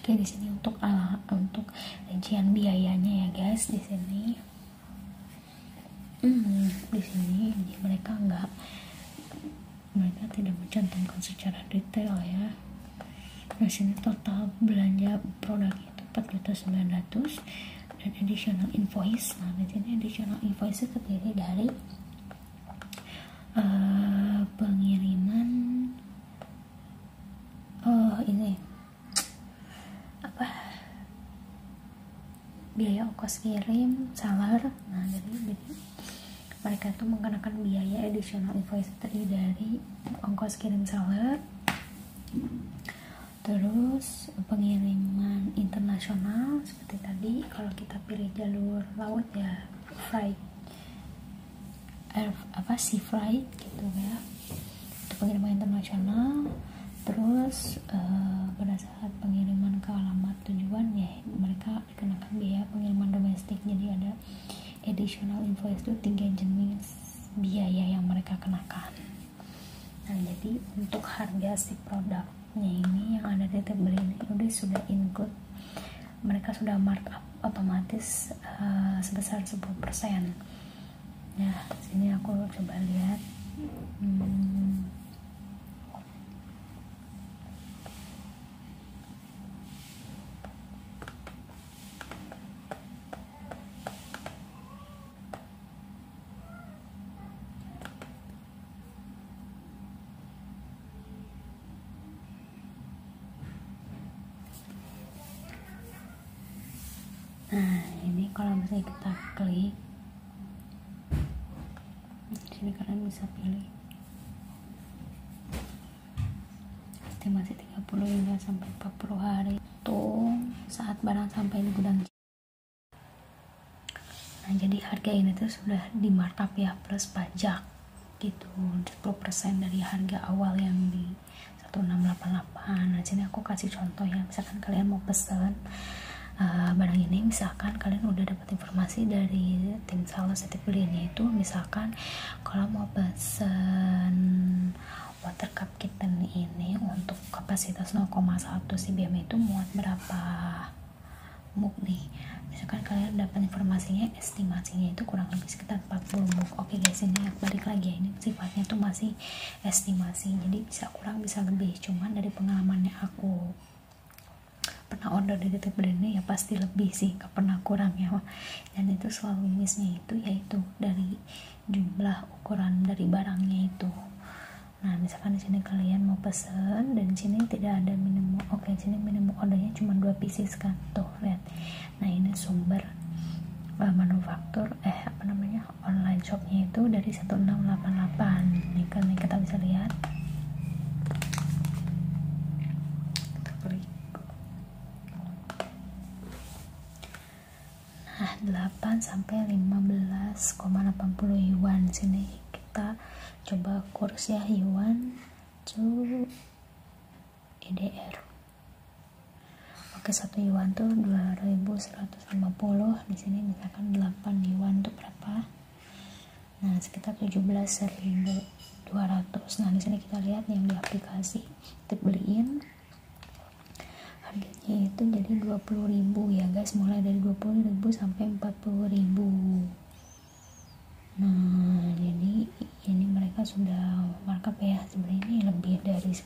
Oke, di sini untuk rincian biayanya ya guys, di sini mereka tidak mencantumkan secara detail ya. Di sini total belanja produk itu 4.900.000 dan additional invoice. Nah di sini additional invoice terdiri dari pengiriman biaya ongkos kirim seller. Nah jadi mereka tuh mengenakan biaya additional invoice terdiri dari ongkos kirim seller, terus pengiriman internasional seperti tadi. Kalau kita pilih jalur laut ya sea freight gitu ya, untuk pengiriman internasional. Terus pada saat pengiriman ke alamat tujuan ya mereka dikenakan biaya pengiriman domestik. Jadi ada additional invoice itu 3 jenis biaya yang mereka kenakan. Nah jadi untuk harga si produknya ini yang ada di table ini udah sudah include, mereka sudah markup otomatis sebesar 10%. Nah sini aku coba lihat. Nah ini kalau misalnya kita klik di sini kalian bisa pilih estimasi 30 hingga sampai 40 hari itu saat barang sampai di gudang. Nah jadi harga ini tuh sudah di markup ya plus pajak gitu, 10% dari harga awal yang di 1688. Nah sini aku kasih contoh ya, misalkan kalian mau pesen barang ini, misalkan kalian udah dapat informasi dari tim sales titip beli ini, itu misalkan kalau mau pesen water cup kitten ini untuk kapasitas 0,1 cbm itu muat berapa mug nih, misalkan kalian dapat informasinya estimasinya itu kurang lebih sekitar 40 mug. Oke guys, ini balik lagi ya, ini sifatnya tuh masih estimasi, jadi bisa kurang bisa lebih, cuman dari pengalamannya aku pernah order di titip beli ini ya pasti lebih sih, gak pernah kurang ya. Dan itu selalu mimisnya itu yaitu dari jumlah ukuran dari barangnya itu. Nah misalkan di sini kalian mau pesen dan di sini tidak ada minimum, oke di sini minimum ordernya cuma 2 pieces kan, tuh lihat. Nah ini sumber manufaktur online shopnya itu dari 1688 nih kan, kita bisa lihat. Nah 8 sampai 15,80 yuan. Sini kita coba kurs ya, yuan to EDR. Oke, 1 yuan tuh 2150. Di sini misalkan 8 yuan tuh berapa? Nah, sekitar 17.200. Nah, di sini kita lihat yang di aplikasi titip beliin harganya itu jadi 20.000 ya guys, mulai dari 20.000 sampai 40.000. Nah jadi ini mereka sudah markup ya, sebenarnya ini lebih dari 10%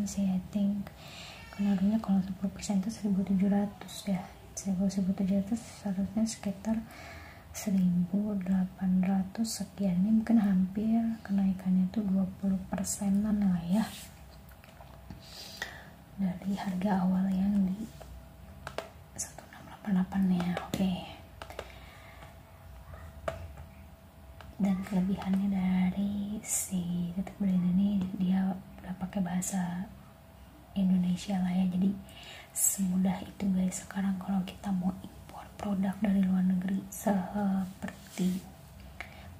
sih I think, karena harusnya kalau 10% itu 1.700 ya, 1.700 seharusnya sekitar 1.800 sekian, ini mungkin hampir kenaikannya itu 20%an lah ya dari harga awal yang di 1688 ya. Oke. Dan kelebihannya dari si titip beli ini, dia udah pakai bahasa Indonesia lah ya, jadi semudah itu guys sekarang kalau kita mau impor produk dari luar negeri, seperti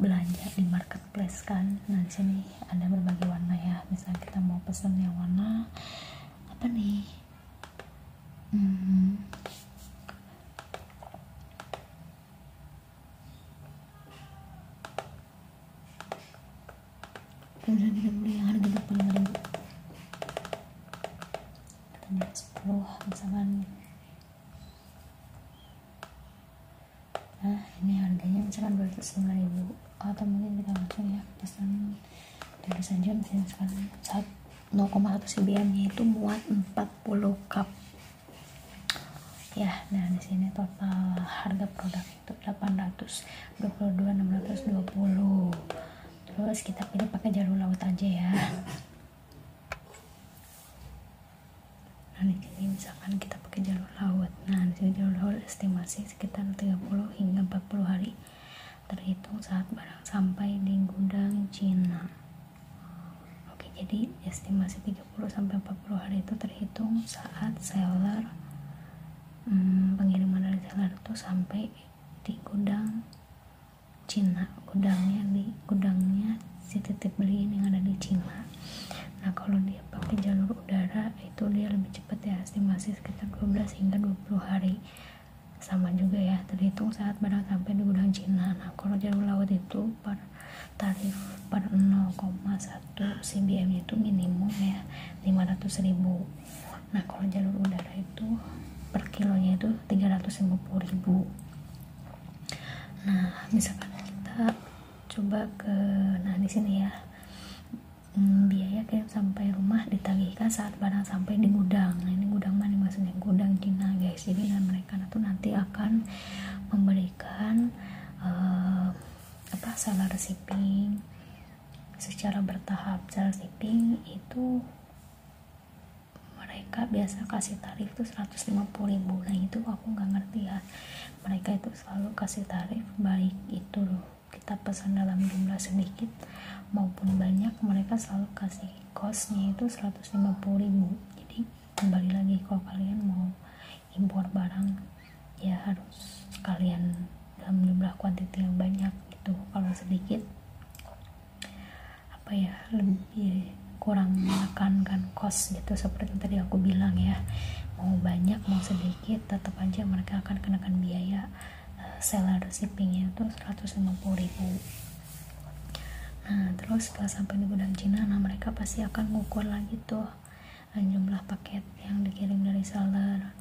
belanja di marketplace kan. Nah di sini ada berbagai warna ya, misalnya kita mau pesan yang warna apa nih, bisa kita beli yang harga 25.000, kita 10 misalkan. Nah ini harganya misalkan 205.000, atau mungkin kita langsung ya pesan dari saja misalnya sekarang 0,1 cbm nya itu muat 40 cup ya. Nah di sini total harga produk itu 822.620. Terus kita pilih pakai jalur laut aja ya. Nah di sini misalkan kita pakai jalur laut, nah di sini jalur laut estimasi sekitar 30 hingga 40 hari terhitung saat barang sampai di gudang Cina. Jadi estimasi 30 sampai 40 hari itu terhitung saat seller pengiriman dari seller itu sampai di gudang Cina, gudangnya si titip beliin yang ada di Cina. Nah kalau dia pakai jalur udara itu dia lebih cepat ya, estimasi sekitar 12 hingga 20 hari. Sama juga ya, terhitung saat barang sampai di gudang Cina. Nah kalau jalur laut itu tarif per 0,1 CBM itu minimum ya 500.000. Nah kalau jalur udara itu per kilonya itu 350.000. Nah misalkan kita coba ke, nah di sini ya, biaya kirim sampai rumah ditagihkan saat barang sampai di gudang. Nah ini gudang mana maksudnya? Gudang Cina guys. Jadi mereka tuh nanti akan memberikan seller shipping secara bertahap. Seller shipping itu mereka biasa kasih tarif tuh 150.000. Nah itu aku nggak ngerti ya, mereka itu selalu kasih tarif baik itu kita pesan dalam jumlah sedikit maupun banyak, mereka selalu kasih costnya itu 150.000. Jadi kembali lagi, kalau kalian mau impor barang ya harus kalian dalam jumlah kuantiti yang banyak gitu. Kalau sedikit lebih kurang menekankan cost gitu, seperti yang tadi aku bilang ya. Mau banyak mau sedikit tetap aja mereka akan kenakan biaya seller shippingnya itu 150.000. Nah terus setelah sampai di gudang Cina, nah mereka pasti akan ngukur lagi tuh jumlah paket yang dikirim dari seller.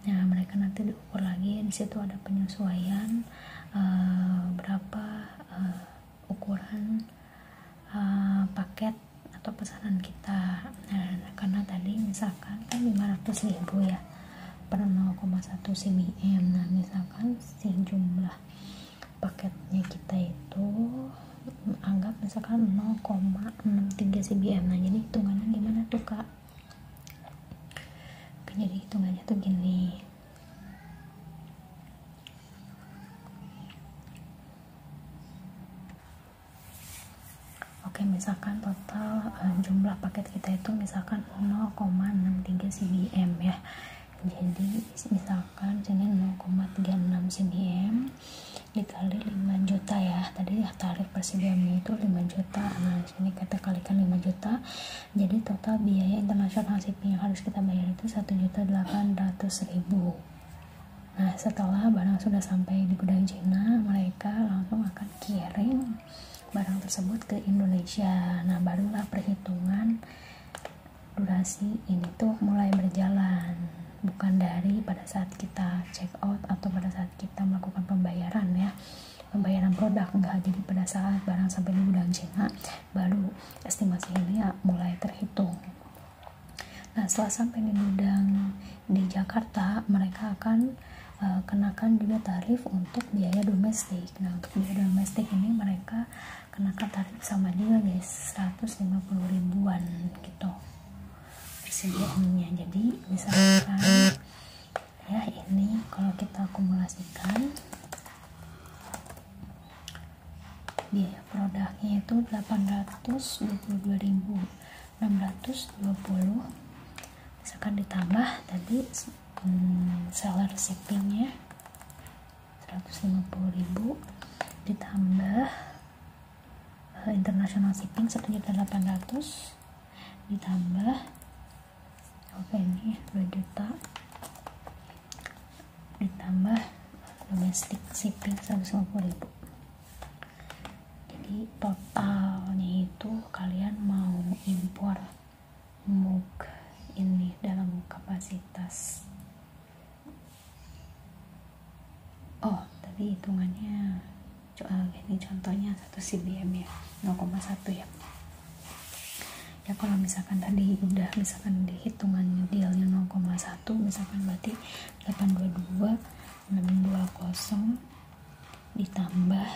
Nah mereka nanti diukur lagi, di situ ada penyesuaian berapa ukuran paket atau pesanan kita. Nah karena tadi misalkan kan 500.000 ya per 0,1 CBM. Nah misalkan si jumlah paketnya kita itu anggap misalkan 0,63 CBM. Nah jadi hitungannya gimana tuh kak? Jadi hitungannya tuh gini, oke misalkan total jumlah paket kita itu misalkan 0,63 CBM ya. Jadi misalkan sini 0,36 CBM dikali 5 juta ya. Tadi tarif per CBM itu 5 juta. Nah sini kita kalikan 5 juta. Jadi total biaya internasional shipping yang harus kita bayar itu 1.800.000. Nah setelah barang sudah sampai di gudang Cina, mereka langsung akan kirim barang tersebut ke Indonesia. Nah barulah perhitungan durasi ini tuh mulai berjalan, bukan dari pada saat kita check out atau pada saat kita melakukan pembayaran ya, pembayaran produk enggak. Jadi pada saat barang sampai di gudang Cina baru estimasi ini ya mulai terhitung. Nah setelah sampai di gudang di Jakarta, mereka akan kenakan juga tarif untuk biaya domestik. Nah untuk biaya domestik ini mereka kenakan tarif sama juga guys, 150.000-an gitu persediaannya. Jadi misalkan ya ini kalau kita akumulasikan biaya produknya itu 822.620, misalkan ditambah tadi seller shippingnya 150.000 ditambah international shipping 1.800.000 ditambah ini 2 juta ditambah domestic shipping 150.000. Jadi totalnya itu kalian mau impor mug ini dalam kapasitas tadi hitungannya ini contohnya 1 CBM ya 0,1 ya. Ya kalau misalkan tadi udah misalkan dihitungannya dealnya 0,1 misalkan berarti 822.620 ditambah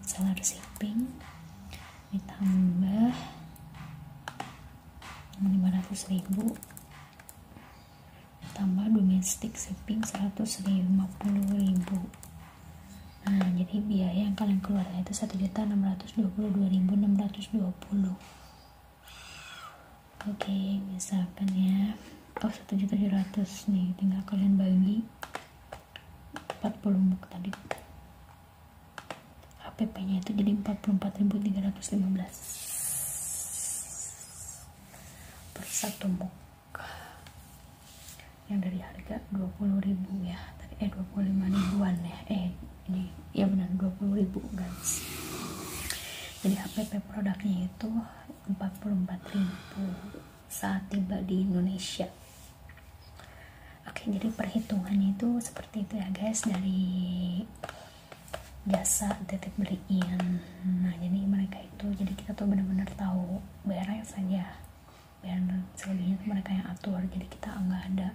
seller shipping ditambah 500.000 tambah domestic shipping 150.000. Nah jadi biaya yang kalian keluarkan itu 1.622.620. Oke misalkan ya 1.700.000 nih, tinggal kalian bagi 40 muk tadi. HP PP-nya itu jadi 44.315 per satu box, yang dari harga 20.000 ya tadi, 25 ribuan ya, ini ya benar 20.000 guys. Jadi HPP produknya itu 44.000 saat tiba di Indonesia. Oke, jadi perhitungannya itu seperti itu ya guys, dari jasa titip beliin. Nah, jadi mereka itu, jadi kita tuh benar-benar tahu beres saja, biar selebihnya tuh mereka yang atur. Jadi kita nggak ada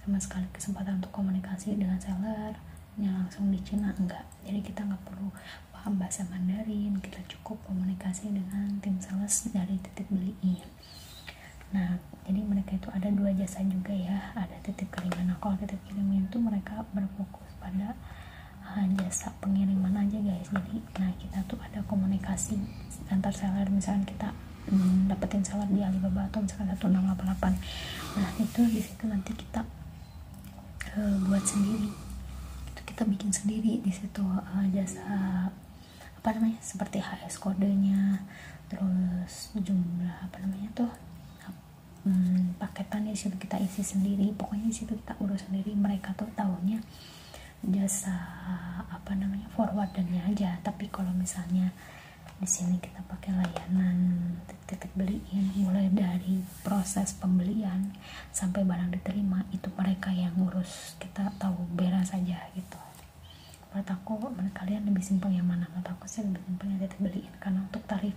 sama sekali kesempatan untuk komunikasi dengan seller yang langsung di Cina, enggak. Jadi kita nggak perlu paham bahasa Mandarin, kita cukup komunikasi dengan tim sales dari titip beliin. Nah, jadi mereka itu ada dua jasa juga ya, ada titip kiriman. Nah, kalau titip kiriman itu mereka berfokus pada jasa pengiriman aja guys. Jadi nah, kita tuh ada komunikasi antar seller, misalkan kita dapetin seller di Alibaba atau misalkan 1688, nah itu di situ nanti kita buat sendiri, itu kita bikin sendiri di situ jasa apa namanya, seperti HS kodenya, terus jumlah apa namanya tuh paketannya di situ kita isi sendiri, pokoknya di situ kita urus sendiri. Mereka tuh tahunya jasa apa namanya forwardannya aja, tapi kalau misalnya di sini kita pakai layanan titip beliin, mulai dari proses pembelian sampai barang diterima itu mereka yang ngurus, kita tahu beres saja gitu. Menurut aku, menurut kalian lebih simpel yang mana? Menurut aku sih lebih simpel yang titip beliin, karena untuk tarif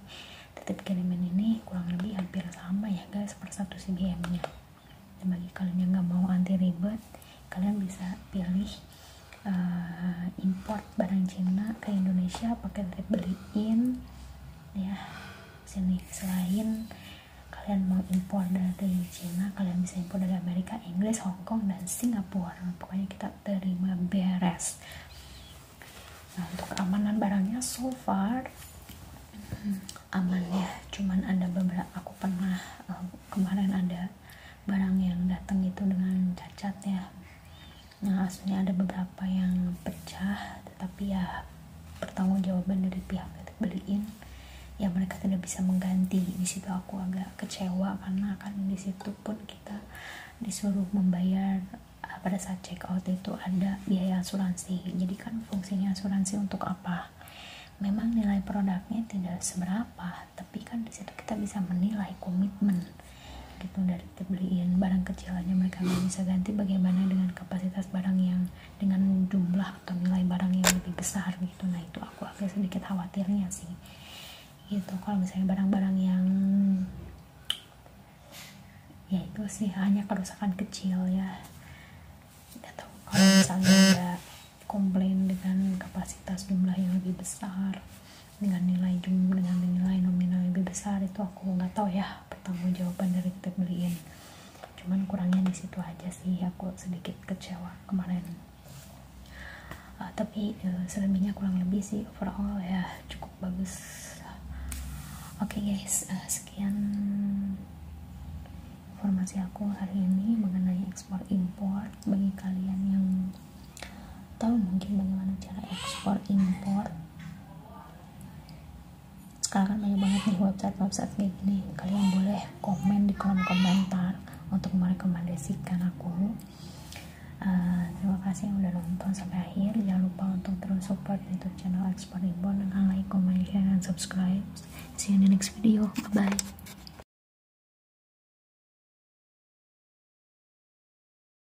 titip kiriman ini kurang lebih hampir sama ya guys per 1 CBM nya. Dan bagi kalian yang nggak mau anti ribet, kalian bisa pilih import barang Cina ke Indonesia pakai titip beliin ya. Sini selain kalian mau impor dari Cina, kalian bisa impor dari Amerika, Inggris, Hong Kong, dan Singapura. Pokoknya kita terima beres. Nah, untuk keamanan barangnya so far aman ya, cuman ada beberapa, aku pernah kemarin ada barang yang datang itu dengan cacat ya. Nah, aslinya ada beberapa yang pecah, tetapi ya pertanggungjawaban dari pihak titip beliin ya, mereka tidak bisa mengganti. Di situ aku agak kecewa, karena kan di situ pun kita disuruh membayar pada saat check out itu ada biaya asuransi. Jadi kan fungsinya asuransi untuk apa? Memang nilai produknya tidak seberapa, tapi kan di situ kita bisa menilai komitmen gitu dari titip beliin. Barang kecil aja mereka nggak bisa ganti, bagaimana dengan kapasitas barang yang dengan jumlah atau nilai barang yang lebih besar gitu. Nah, itu aku agak sedikit khawatirnya sih gitu. Kalau misalnya barang-barang yang ya itu sih hanya kerusakan kecil ya, atau kalau misalnya ada komplain dengan kapasitas jumlah yang lebih besar, dengan nilai nominal yang lebih besar, itu aku nggak tahu ya pertanggungjawaban dari titip beliin. Cuman kurangnya di situ aja sih, aku sedikit kecewa kemarin. Tapi selebihnya kurang lebih sih overall ya cukup bagus. Oke guys, sekian informasi aku hari ini mengenai ekspor impor. Bagi kalian yang tahu mungkin bagaimana cara ekspor impor, sekarang kan banyak banget nih website kayak gini, kalian boleh komen di kolom komentar untuk merekomendasikan aku. Terima kasih yang udah nonton sampai akhir. Jangan lupa untuk terus support YouTube channel Ekspor Impor dengan like, comment, share, dan subscribe. See you in the next video. Bye bye.